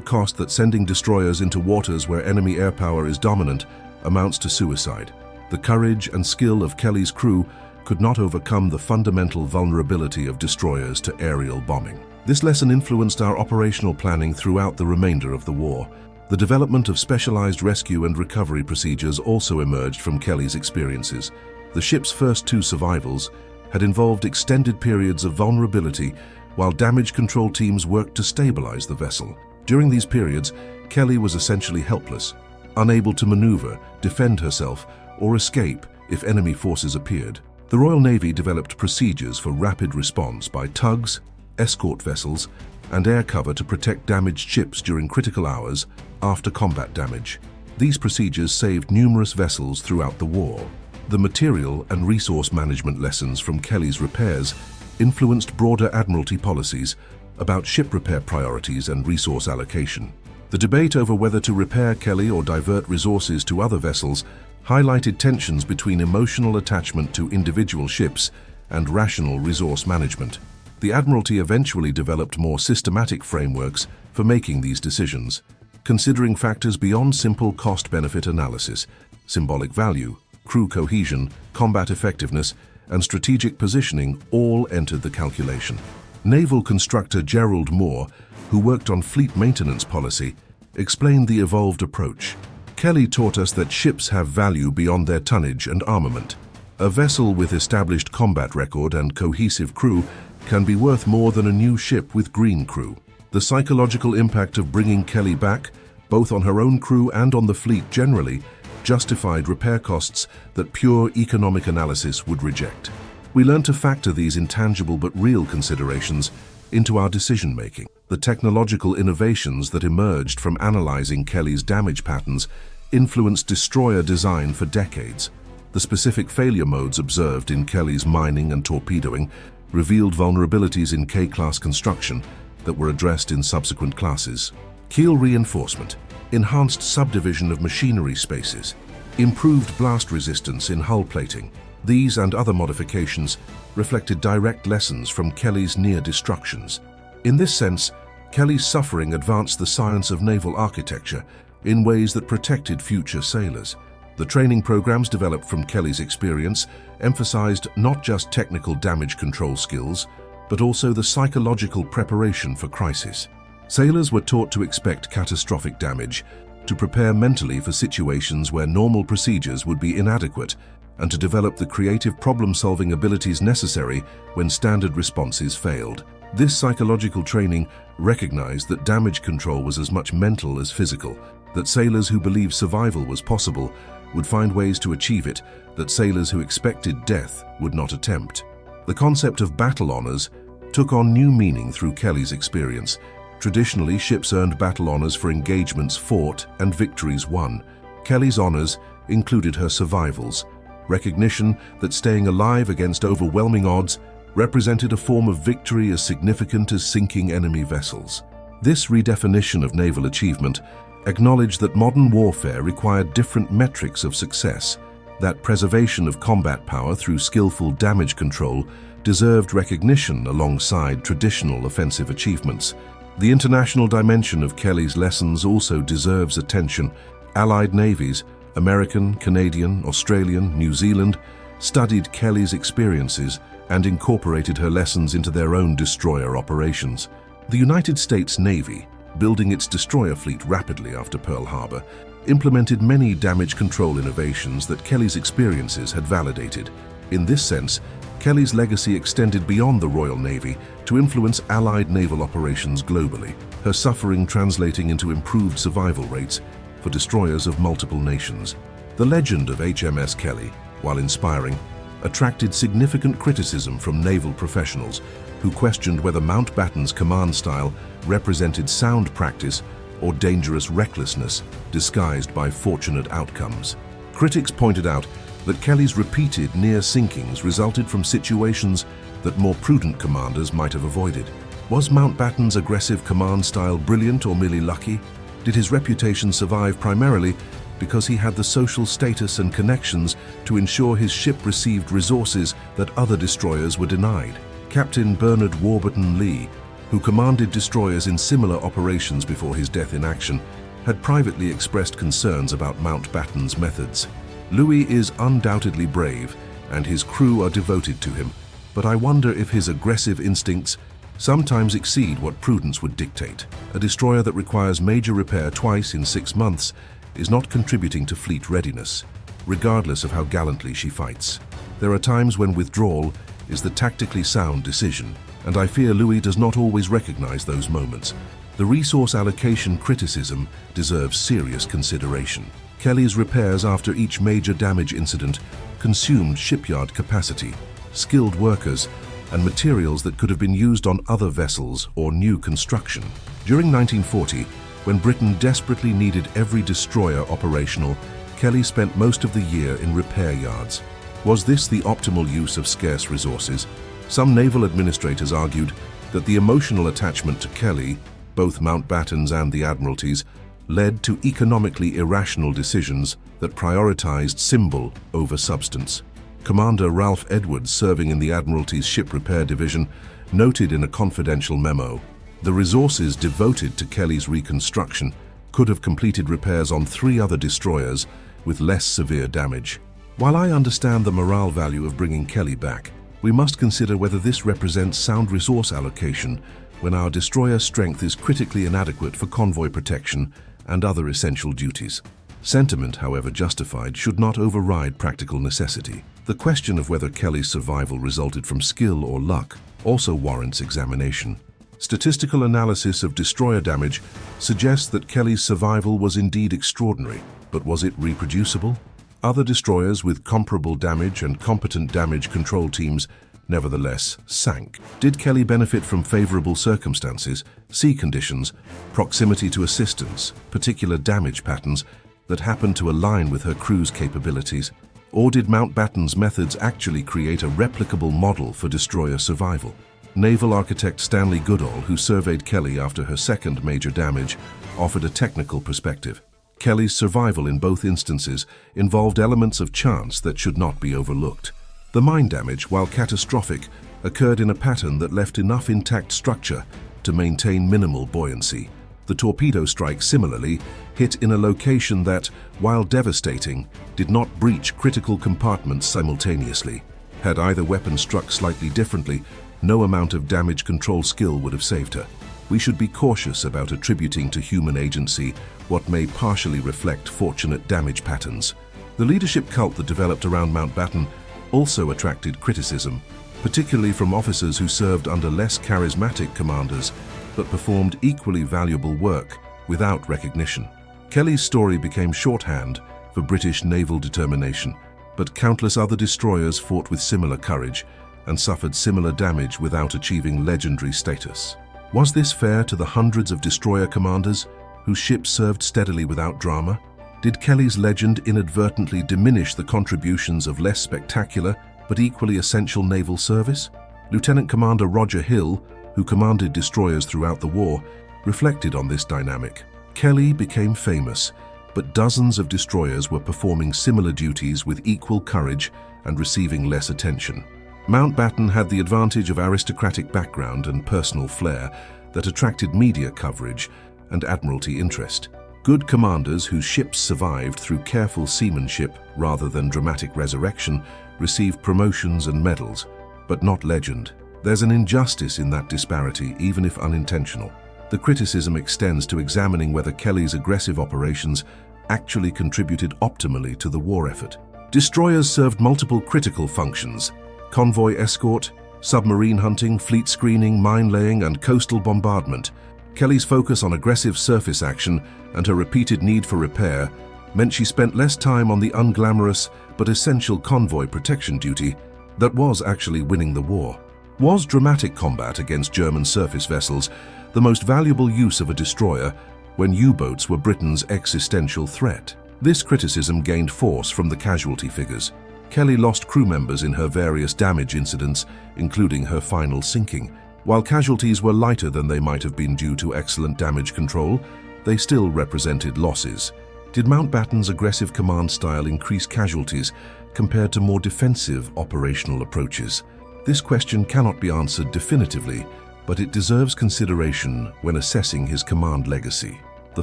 cost that sending destroyers into waters where enemy air power is dominant amounts to suicide. The courage and skill of Kelly's crew could not overcome the fundamental vulnerability of destroyers to aerial bombing. This lesson influenced our operational planning throughout the remainder of the war. The development of specialized rescue and recovery procedures also emerged from Kelly's experiences. The ship's first two survivals had involved extended periods of vulnerability while damage control teams worked to stabilize the vessel. During these periods, Kelly was essentially helpless, unable to maneuver, defend herself, or escape if enemy forces appeared. The Royal Navy developed procedures for rapid response by tugs, escort vessels, and air cover to protect damaged ships during critical hours after combat damage. These procedures saved numerous vessels throughout the war. The material and resource management lessons from Kelly's repairs influenced broader Admiralty policies about ship repair priorities and resource allocation. The debate over whether to repair Kelly or divert resources to other vessels highlighted tensions between emotional attachment to individual ships and rational resource management. The Admiralty eventually developed more systematic frameworks for making these decisions, considering factors beyond simple cost-benefit analysis. Symbolic value, crew cohesion, combat effectiveness, and strategic positioning all entered the calculation. Naval constructor Gerald Moore, who worked on fleet maintenance policy, explained the evolved approach. Kelly taught us that ships have value beyond their tonnage and armament. A vessel with established combat record and cohesive crew can be worth more than a new ship with green crew. The psychological impact of bringing Kelly back, both on her own crew and on the fleet generally, justified repair costs that pure economic analysis would reject. We learned to factor these intangible but real considerations into our decision-making. The technological innovations that emerged from analyzing Kelly's damage patterns influenced destroyer design for decades. The specific failure modes observed in Kelly's mining and torpedoing revealed vulnerabilities in K-class construction that were addressed in subsequent classes. Keel reinforcement, enhanced subdivision of machinery spaces, improved blast resistance in hull plating. These and other modifications reflected direct lessons from Kelly's near destructions. In this sense, Kelly's suffering advanced the science of naval architecture in ways that protected future sailors. The training programs developed from Kelly's experience emphasized not just technical damage control skills, but also the psychological preparation for crisis. Sailors were taught to expect catastrophic damage, to prepare mentally for situations where normal procedures would be inadequate, and to develop the creative problem-solving abilities necessary when standard responses failed. This psychological training recognized that damage control was as much mental as physical, that sailors who believed survival was possible would find ways to achieve it that sailors who expected death would not attempt. The concept of battle honors took on new meaning through Kelly's experience. Traditionally, ships earned battle honors for engagements fought and victories won. Kelly's honors included her survivals, recognition that staying alive against overwhelming odds represented a form of victory as significant as sinking enemy vessels. This redefinition of naval achievement acknowledged that modern warfare required different metrics of success, that preservation of combat power through skillful damage control deserved recognition alongside traditional offensive achievements. The international dimension of Kelly's lessons also deserves attention. Allied navies, American, Canadian, Australian, New Zealand, studied Kelly's experiences and incorporated her lessons into their own destroyer operations. The United States Navy, building its destroyer fleet rapidly after Pearl Harbor, implemented many damage control innovations that Kelly's experiences had validated. In this sense, Kelly's legacy extended beyond the Royal Navy to influence Allied naval operations globally, her suffering translating into improved survival rates for destroyers of multiple nations. The legend of HMS Kelly, while inspiring, attracted significant criticism from naval professionals who questioned whether Mountbatten's command style represented sound practice or dangerous recklessness disguised by fortunate outcomes. Critics pointed out that Kelly's repeated near sinkings resulted from situations that more prudent commanders might have avoided. Was Mountbatten's aggressive command style brilliant or merely lucky? Did his reputation survive primarily because he had the social status and connections to ensure his ship received resources that other destroyers were denied? Captain Bernard Warburton Lee, who commanded destroyers in similar operations before his death in action, had privately expressed concerns about Mountbatten's methods. Louis is undoubtedly brave, and his crew are devoted to him, but I wonder if his aggressive instincts sometimes exceed what prudence would dictate. A destroyer that requires major repair twice in 6 months is not contributing to fleet readiness, regardless of how gallantly she fights. There are times when withdrawal is the tactically sound decision, and I fear Louis does not always recognize those moments. The resource allocation criticism deserves serious consideration. Kelly's repairs after each major damage incident consumed shipyard capacity, skilled workers, and materials that could have been used on other vessels or new construction. During 1940, when Britain desperately needed every destroyer operational, Kelly spent most of the year in repair yards. Was this the optimal use of scarce resources? Some naval administrators argued that the emotional attachment to Kelly, both Mountbatten's and the Admiralty's, led to economically irrational decisions that prioritized symbol over substance. Commander Ralph Edwards, serving in the Admiralty's Ship Repair Division, noted in a confidential memo, "The resources devoted to Kelly's reconstruction could have completed repairs on 3 other destroyers with less severe damage." While I understand the morale value of bringing Kelly back, we must consider whether this represents sound resource allocation when our destroyer strength is critically inadequate for convoy protection and other essential duties. Sentiment, however justified, should not override practical necessity. The question of whether Kelly's survival resulted from skill or luck also warrants examination. Statistical analysis of destroyer damage suggests that Kelly's survival was indeed extraordinary, but was it reproducible? Other destroyers with comparable damage and competent damage control teams nevertheless sank. Did Kelly benefit from favorable circumstances, sea conditions, proximity to assistance, particular damage patterns that happened to align with her crew's capabilities? Or did Mountbatten's methods actually create a replicable model for destroyer survival? Naval architect Stanley Goodall, who surveyed Kelly after her second major damage, offered a technical perspective. Kelly's survival in both instances involved elements of chance that should not be overlooked. The mine damage, while catastrophic, occurred in a pattern that left enough intact structure to maintain minimal buoyancy. The torpedo strike, similarly, hit in a location that, while devastating, did not breach critical compartments simultaneously. Had either weapon struck slightly differently, no amount of damage control skill would have saved her. We should be cautious about attributing to human agency what may partially reflect fortunate damage patterns. The leadership cult that developed around Mountbatten also attracted criticism, particularly from officers who served under less charismatic commanders but performed equally valuable work without recognition. Kelly's story became shorthand for British naval determination, but countless other destroyers fought with similar courage and suffered similar damage without achieving legendary status. Was this fair to the hundreds of destroyer commanders whose ships served steadily without drama? Did Kelly's legend inadvertently diminish the contributions of less spectacular but equally essential naval service? Lieutenant Commander Roger Hill, who commanded destroyers throughout the war, reflected on this dynamic. Kelly became famous, but dozens of destroyers were performing similar duties with equal courage and receiving less attention. Mountbatten had the advantage of aristocratic background and personal flair that attracted media coverage and admiralty interest. Good commanders whose ships survived through careful seamanship rather than dramatic resurrection received promotions and medals, but not legend. There's an injustice in that disparity, even if unintentional. The criticism extends to examining whether Kelly's aggressive operations actually contributed optimally to the war effort. Destroyers served multiple critical functions: convoy escort, submarine hunting, fleet screening, mine-laying, and coastal bombardment. Kelly's focus on aggressive surface action and her repeated need for repair meant she spent less time on the unglamorous but essential convoy protection duty that was actually winning the war. Was dramatic combat against German surface vessels the most valuable use of a destroyer when U-boats were Britain's existential threat? This criticism gained force from the casualty figures. Kelly lost crew members in her various damage incidents, including her final sinking. While casualties were lighter than they might have been due to excellent damage control, they still represented losses. Did Mountbatten's aggressive command style increase casualties compared to more defensive operational approaches? This question cannot be answered definitively, but it deserves consideration when assessing his command legacy. The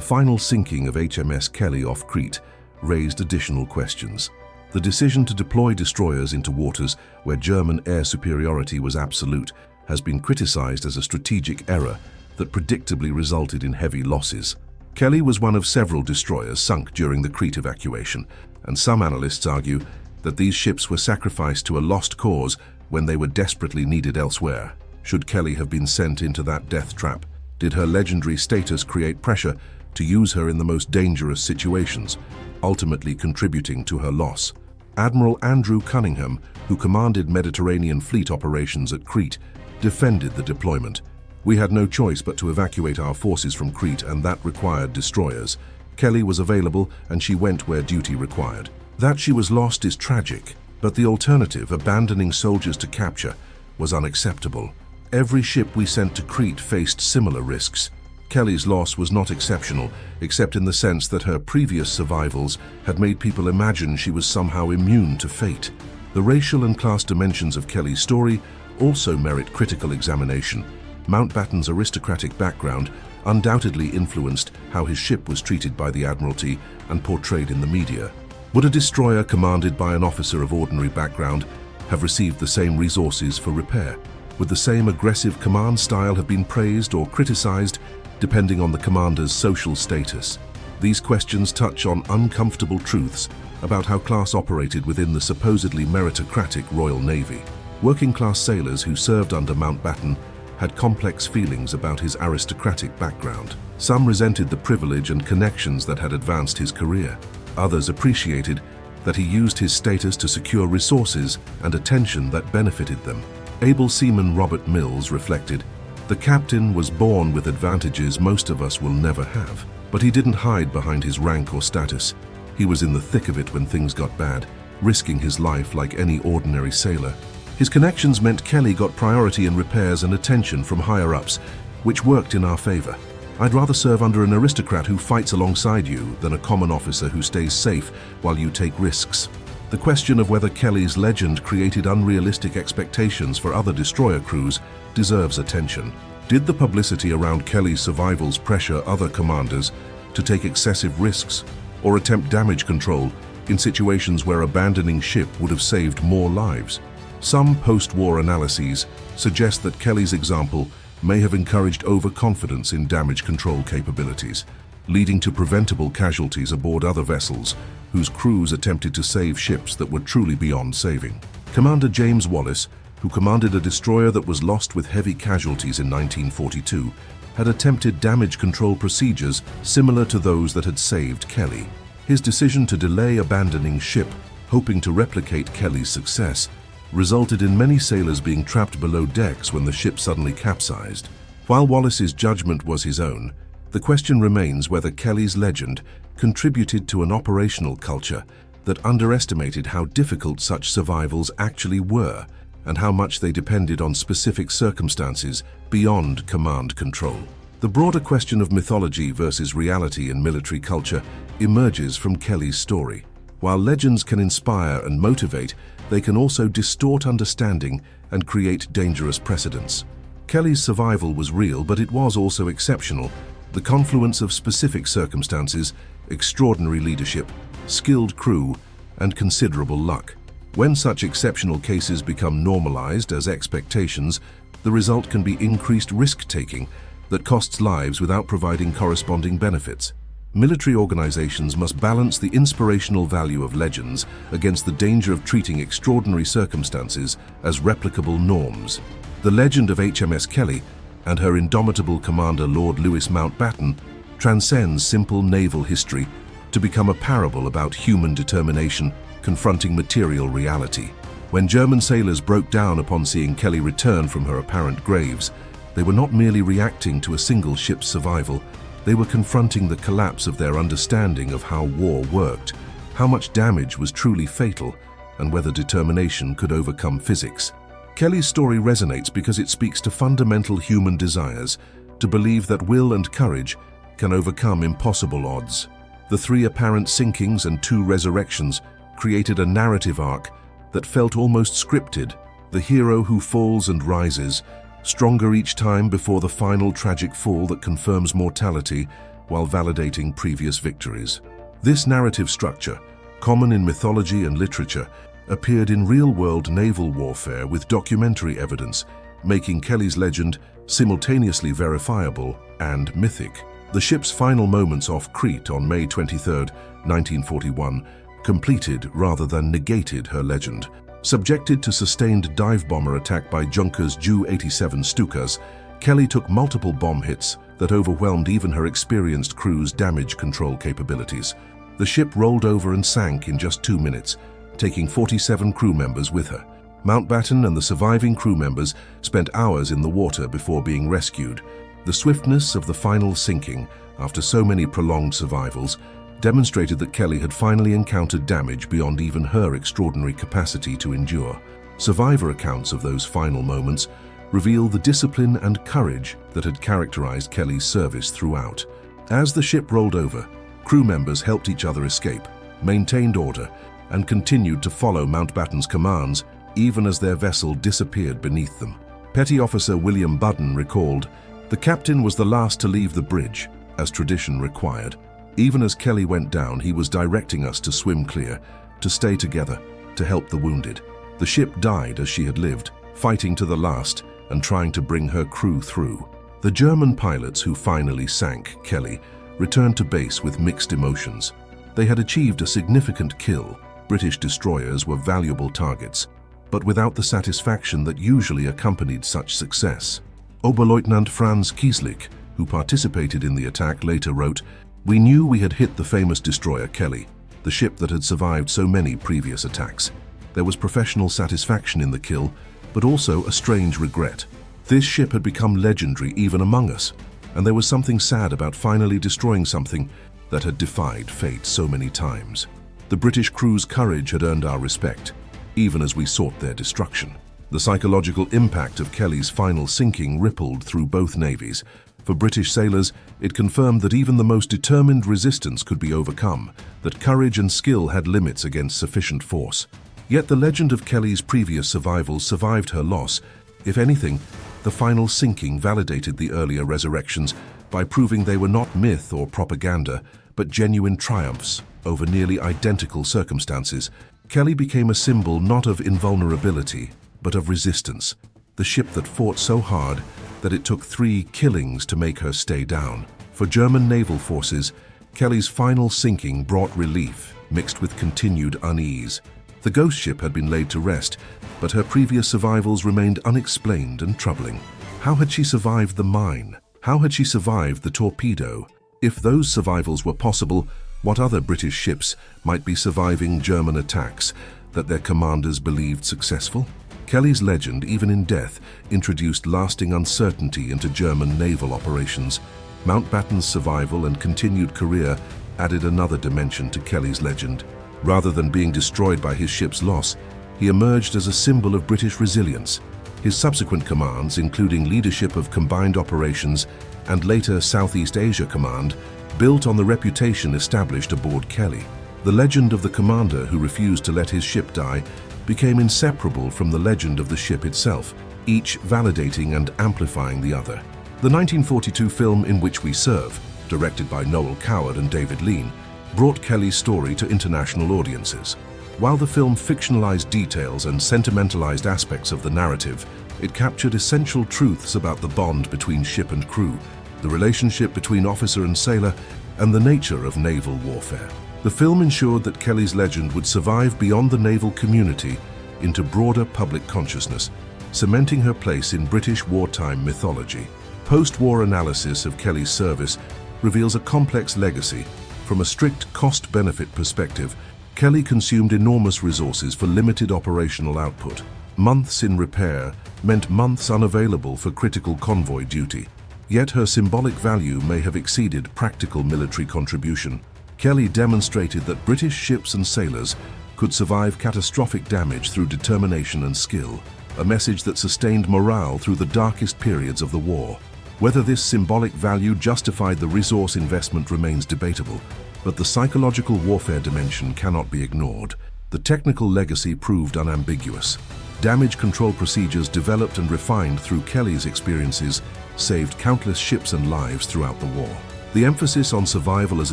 final sinking of HMS Kelly off Crete raised additional questions. The decision to deploy destroyers into waters where German air superiority was absolute has been criticized as a strategic error that predictably resulted in heavy losses. Kelly was one of several destroyers sunk during the Crete evacuation, and some analysts argue that these ships were sacrificed to a lost cause when they were desperately needed elsewhere. Should Kelly have been sent into that death trap? Did her legendary status create pressure to use her in the most dangerous situations, ultimately contributing to her loss? Admiral Andrew Cunningham, who commanded Mediterranean fleet operations at Crete, defended the deployment. "We had no choice but to evacuate our forces from Crete, and that required destroyers. Kelly was available and she went where duty required. That she was lost is tragic, but the alternative, abandoning soldiers to capture, was unacceptable. Every ship we sent to Crete faced similar risks. Kelly's loss was not exceptional, except in the sense that her previous survivals had made people imagine she was somehow immune to fate. The racial and class dimensions of Kelly's story also merit critical examination. Mountbatten's aristocratic background undoubtedly influenced how his ship was treated by the Admiralty and portrayed in the media. Would a destroyer commanded by an officer of ordinary background have received the same resources for repair? Would the same aggressive command style have been praised or criticized, depending on the commander's social status? These questions touch on uncomfortable truths about how class operated within the supposedly meritocratic Royal Navy. Working-class sailors who served under Mountbatten had complex feelings about his aristocratic background. Some resented the privilege and connections that had advanced his career. Others appreciated that he used his status to secure resources and attention that benefited them. Able seaman Robert Mills reflected, "The captain was born with advantages most of us will never have, but he didn't hide behind his rank or status. He was in the thick of it when things got bad, risking his life like any ordinary sailor." His connections meant Kelly got priority in repairs and attention from higher-ups, which worked in our favor. "I'd rather serve under an aristocrat who fights alongside you than a common officer who stays safe while you take risks." The question of whether Kelly's legend created unrealistic expectations for other destroyer crews deserves attention. Did the publicity around Kelly's survivals pressure other commanders to take excessive risks or attempt damage control in situations where abandoning ship would have saved more lives? Some post-war analyses suggest that Kelly's example may have encouraged overconfidence in damage control capabilities, leading to preventable casualties aboard other vessels whose crews attempted to save ships that were truly beyond saving. Commander James Wallace, who commanded a destroyer that was lost with heavy casualties in 1942, had attempted damage control procedures similar to those that had saved Kelly. His decision to delay abandoning ship, hoping to replicate Kelly's success, resulted in many sailors being trapped below decks when the ship suddenly capsized. While Wallace's judgment was his own, the question remains whether Kelly's legend contributed to an operational culture that underestimated how difficult such survivals actually were and how much they depended on specific circumstances beyond command control. The broader question of mythology versus reality in military culture emerges from Kelly's story. While legends can inspire and motivate, they can also distort understanding and create dangerous precedents. Kelly's survival was real, but it was also exceptional. The confluence of specific circumstances, extraordinary leadership, skilled crew, and considerable luck. When such exceptional cases become normalized as expectations, the result can be increased risk-taking that costs lives without providing corresponding benefits. Military organizations must balance the inspirational value of legends against the danger of treating extraordinary circumstances as replicable norms. The legend of HMS Kelly and her indomitable commander Lord Louis Mountbatten transcends simple naval history to become a parable about human determination confronting material reality. When German sailors broke down upon seeing Kelly return from her apparent graves, they were not merely reacting to a single ship's survival, they were confronting the collapse of their understanding of how war worked, how much damage was truly fatal, and whether determination could overcome physics. Kelly's story resonates because it speaks to fundamental human desires to believe that will and courage can overcome impossible odds. The 3 apparent sinkings and 2 resurrections created a narrative arc that felt almost scripted, the hero who falls and rises, stronger each time before the final tragic fall that confirms mortality while validating previous victories. This narrative structure, common in mythology and literature, appeared in real-world naval warfare with documentary evidence, making Kelly's legend simultaneously verifiable and mythic. The ship's final moments off Crete on May 23, 1941, completed rather than negated her legend. Subjected to sustained dive bomber attack by Junkers Ju-87 Stukas, Kelly took multiple bomb hits that overwhelmed even her experienced crew's damage control capabilities. The ship rolled over and sank in just 2 minutes, taking 47 crew members with her. Mountbatten and the surviving crew members spent hours in the water before being rescued. The swiftness of the final sinking, after so many prolonged survivals, demonstrated that Kelly had finally encountered damage beyond even her extraordinary capacity to endure. Survivor accounts of those final moments reveal the discipline and courage that had characterized Kelly's service throughout. As the ship rolled over, crew members helped each other escape, maintained order, and continued to follow Mountbatten's commands even as their vessel disappeared beneath them. Petty Officer William Budden recalled, "The captain was the last to leave the bridge, as tradition required. Even as Kelly went down, he was directing us to swim clear, to stay together, to help the wounded." The ship died as she had lived, fighting to the last and trying to bring her crew through. The German pilots who finally sank Kelly returned to base with mixed emotions. They had achieved a significant kill. British destroyers were valuable targets, but without the satisfaction that usually accompanied such success. Oberleutnant Franz Kieslich, who participated in the attack, later wrote, "We knew we had hit the famous destroyer Kelly, the ship that had survived so many previous attacks. There was professional satisfaction in the kill, but also a strange regret. This ship had become legendary even among us, and there was something sad about finally destroying something that had defied fate so many times. The British crew's courage had earned our respect, even as we sought their destruction." The psychological impact of Kelly's final sinking rippled through both navies. For British sailors, it confirmed that even the most determined resistance could be overcome, that courage and skill had limits against sufficient force. Yet the legend of Kelly's previous survivals survived her loss. If anything, the final sinking validated the earlier resurrections by proving they were not myth or propaganda, but genuine triumphs over nearly identical circumstances. Kelly became a symbol not of invulnerability, but of resistance, the ship that fought so hard that it took 3 killings to make her stay down. For German naval forces, Kelly's final sinking brought relief, mixed with continued unease. The ghost ship had been laid to rest, but her previous survivals remained unexplained and troubling. How had she survived the mine? How had she survived the torpedo? If those survivals were possible, What other British ships might be surviving German attacks that their commanders believed successful? Kelly's legend, even in death, introduced lasting uncertainty into German naval operations. Mountbatten's survival and continued career added another dimension to Kelly's legend. Rather than being destroyed by his ship's loss, he emerged as a symbol of British resilience. His subsequent commands, including leadership of combined operations and later Southeast Asia Command, built on the reputation established aboard Kelly. The legend of the commander who refused to let his ship die became inseparable from the legend of the ship itself, each validating and amplifying the other. The 1942 film In Which We Serve, directed by Noel Coward and David Lean, brought Kelly's story to international audiences. While the film fictionalized details and sentimentalized aspects of the narrative, it captured essential truths about the bond between ship and crew, the relationship between officer and sailor, and the nature of naval warfare. The film ensured that Kelly's legend would survive beyond the naval community into broader public consciousness, cementing her place in British wartime mythology. Post-war analysis of Kelly's service reveals a complex legacy. From a strict cost-benefit perspective, Kelly consumed enormous resources for limited operational output. Months in repair meant months unavailable for critical convoy duty. Yet her symbolic value may have exceeded practical military contribution. Kelly demonstrated that British ships and sailors could survive catastrophic damage through determination and skill, a message that sustained morale through the darkest periods of the war. Whether this symbolic value justified the resource investment remains debatable, but the psychological warfare dimension cannot be ignored. The technical legacy proved unambiguous. Damage control procedures developed and refined through Kelly's experiences saved countless ships and lives throughout the war. The emphasis on survival as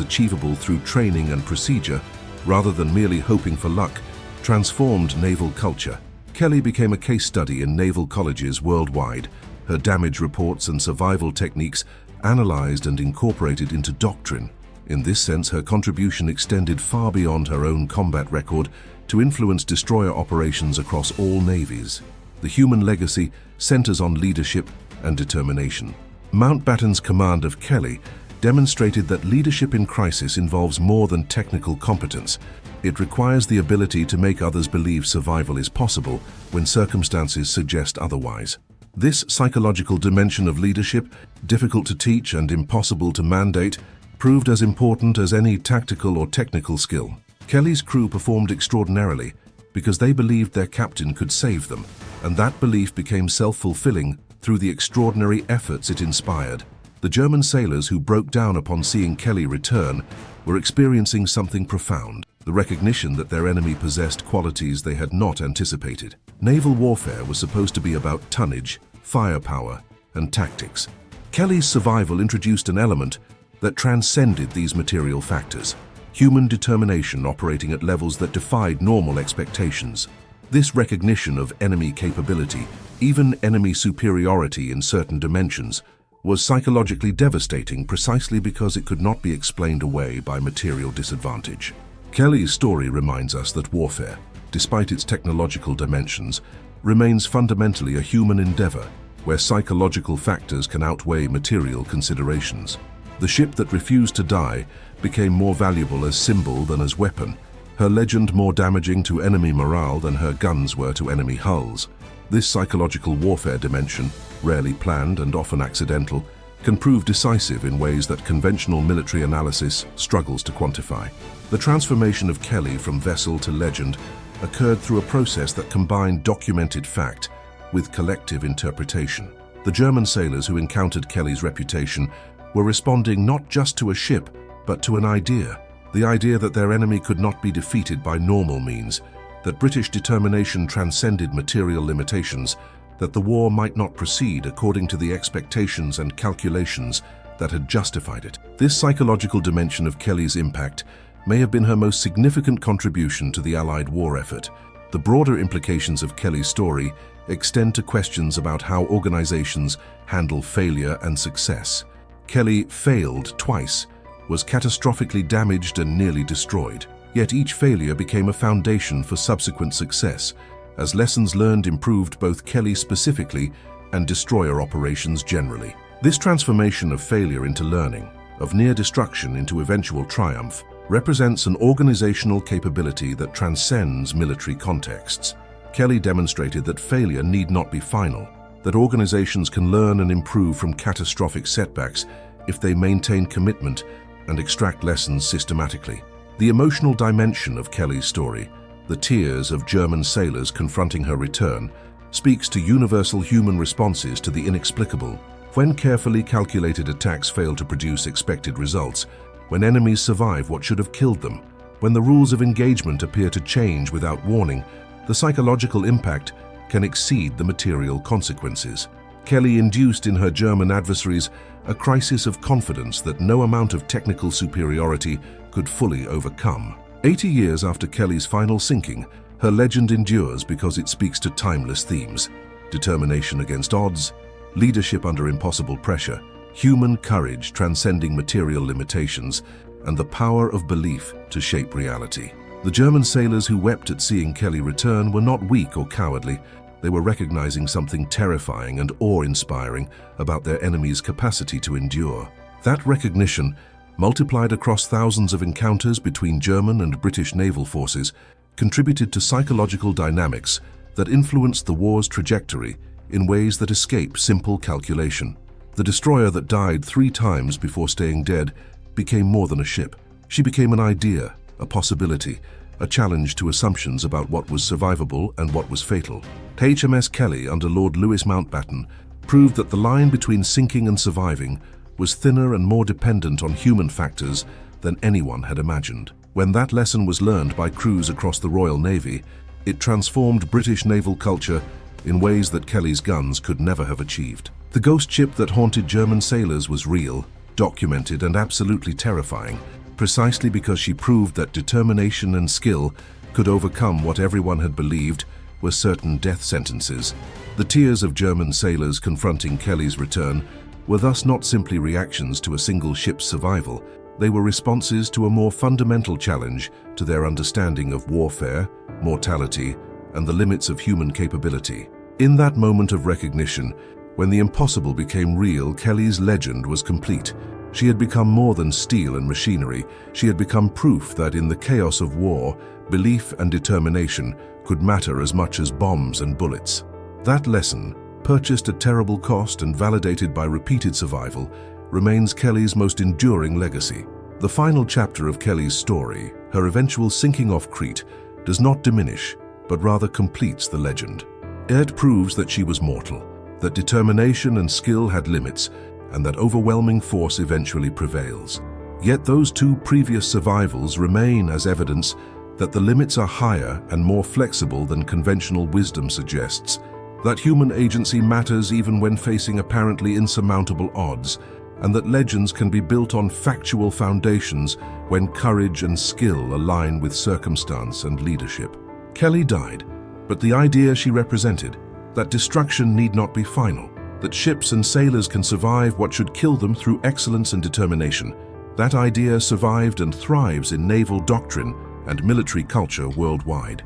achievable through training and procedure, rather than merely hoping for luck, transformed naval culture. Kelly became a case study in naval colleges worldwide, her damage reports and survival techniques analyzed and incorporated into doctrine. In this sense, her contribution extended far beyond her own combat record to influence destroyer operations across all navies. The human legacy centers on leadership and determination. Mountbatten's command of Kelly demonstrated that leadership in crisis involves more than technical competence. It requires the ability to make others believe survival is possible when circumstances suggest otherwise. This psychological dimension of leadership, difficult to teach and impossible to mandate, proved as important as any tactical or technical skill. Kelly's crew performed extraordinarily because they believed their captain could save them, and that belief became self-fulfilling through the extraordinary efforts it inspired. The German sailors who broke down upon seeing Kelly return were experiencing something profound, the recognition that their enemy possessed qualities they had not anticipated. Naval warfare was supposed to be about tonnage, firepower, and tactics. Kelly's survival introduced an element that transcended these material factors, human determination operating at levels that defied normal expectations. This recognition of enemy capability, even enemy superiority in certain dimensions, was psychologically devastating precisely because it could not be explained away by material disadvantage. Kelly's story reminds us that warfare, despite its technological dimensions, remains fundamentally a human endeavor where psychological factors can outweigh material considerations. The ship that refused to die became more valuable as symbol than as weapon, her legend more damaging to enemy morale than her guns were to enemy hulls. This psychological warfare dimension, rarely planned and often accidental, can prove decisive in ways that conventional military analysis struggles to quantify. The transformation of Kelly from vessel to legend occurred through a process that combined documented fact with collective interpretation. The German sailors who encountered Kelly's reputation were responding not just to a ship, but to an idea. The idea that their enemy could not be defeated by normal means, that British determination transcended material limitations, that the war might not proceed according to the expectations and calculations that had justified it. This psychological dimension of Kelly's impact may have been her most significant contribution to the Allied war effort. The broader implications of Kelly's story extend to questions about how organizations handle failure and success. Kelly failed twice, was catastrophically damaged and nearly destroyed. Yet each failure became a foundation for subsequent success, as lessons learned improved both Kelly specifically and destroyer operations generally. This transformation of failure into learning, of near destruction into eventual triumph, represents an organizational capability that transcends military contexts. Kelly demonstrated that failure need not be final, that organizations can learn and improve from catastrophic setbacks if they maintain commitment and extract lessons systematically. The emotional dimension of Kelly's story, the tears of German sailors confronting her return, speaks to universal human responses to the inexplicable. When carefully calculated attacks fail to produce expected results, when enemies survive what should have killed them, when the rules of engagement appear to change without warning, the psychological impact can exceed the material consequences. Kelly induced in her German adversaries a crisis of confidence that no amount of technical superiority could fully overcome. 80 years after Kelly's final sinking, her legend endures because it speaks to timeless themes: determination against odds, leadership under impossible pressure, human courage transcending material limitations, and the power of belief to shape reality. The German sailors who wept at seeing Kelly return were not weak or cowardly. They were recognizing something terrifying and awe-inspiring about their enemy's capacity to endure. That recognition, multiplied across thousands of encounters between German and British naval forces, contributed to psychological dynamics that influenced the war's trajectory in ways that escape simple calculation. The destroyer that died 3 times before staying dead became more than a ship. She became an idea, a possibility, a challenge to assumptions about what was survivable and what was fatal. HMS Kelly under Lord Louis Mountbatten proved that the line between sinking and surviving was thinner and more dependent on human factors than anyone had imagined. When that lesson was learned by crews across the Royal Navy, it transformed British naval culture in ways that Kelly's guns could never have achieved. The ghost ship that haunted German sailors was real, documented, and absolutely terrifying, precisely because she proved that determination and skill could overcome what everyone had believed were certain death sentences. The tears of German sailors confronting Kelly's return were thus not simply reactions to a single ship's survival. They were responses to a more fundamental challenge to their understanding of warfare, mortality, and the limits of human capability. In that moment of recognition, when the impossible became real, Kelly's legend was complete. She had become more than steel and machinery. She had become proof that in the chaos of war, belief and determination could matter as much as bombs and bullets. That lesson, purchased at terrible cost and validated by repeated survival, remains Kelly's most enduring legacy. The final chapter of Kelly's story, her eventual sinking off Crete, does not diminish, but rather completes the legend. It proves that she was mortal, that determination and skill had limits, and that overwhelming force eventually prevails. Yet those 2 previous survivals remain as evidence that the limits are higher and more flexible than conventional wisdom suggests, that human agency matters even when facing apparently insurmountable odds, and that legends can be built on factual foundations when courage and skill align with circumstance and leadership. Kelly died, but the idea she represented, that destruction need not be final, that ships and sailors can survive what should kill them through excellence and determination, that idea survived and thrives in naval doctrine and military culture worldwide.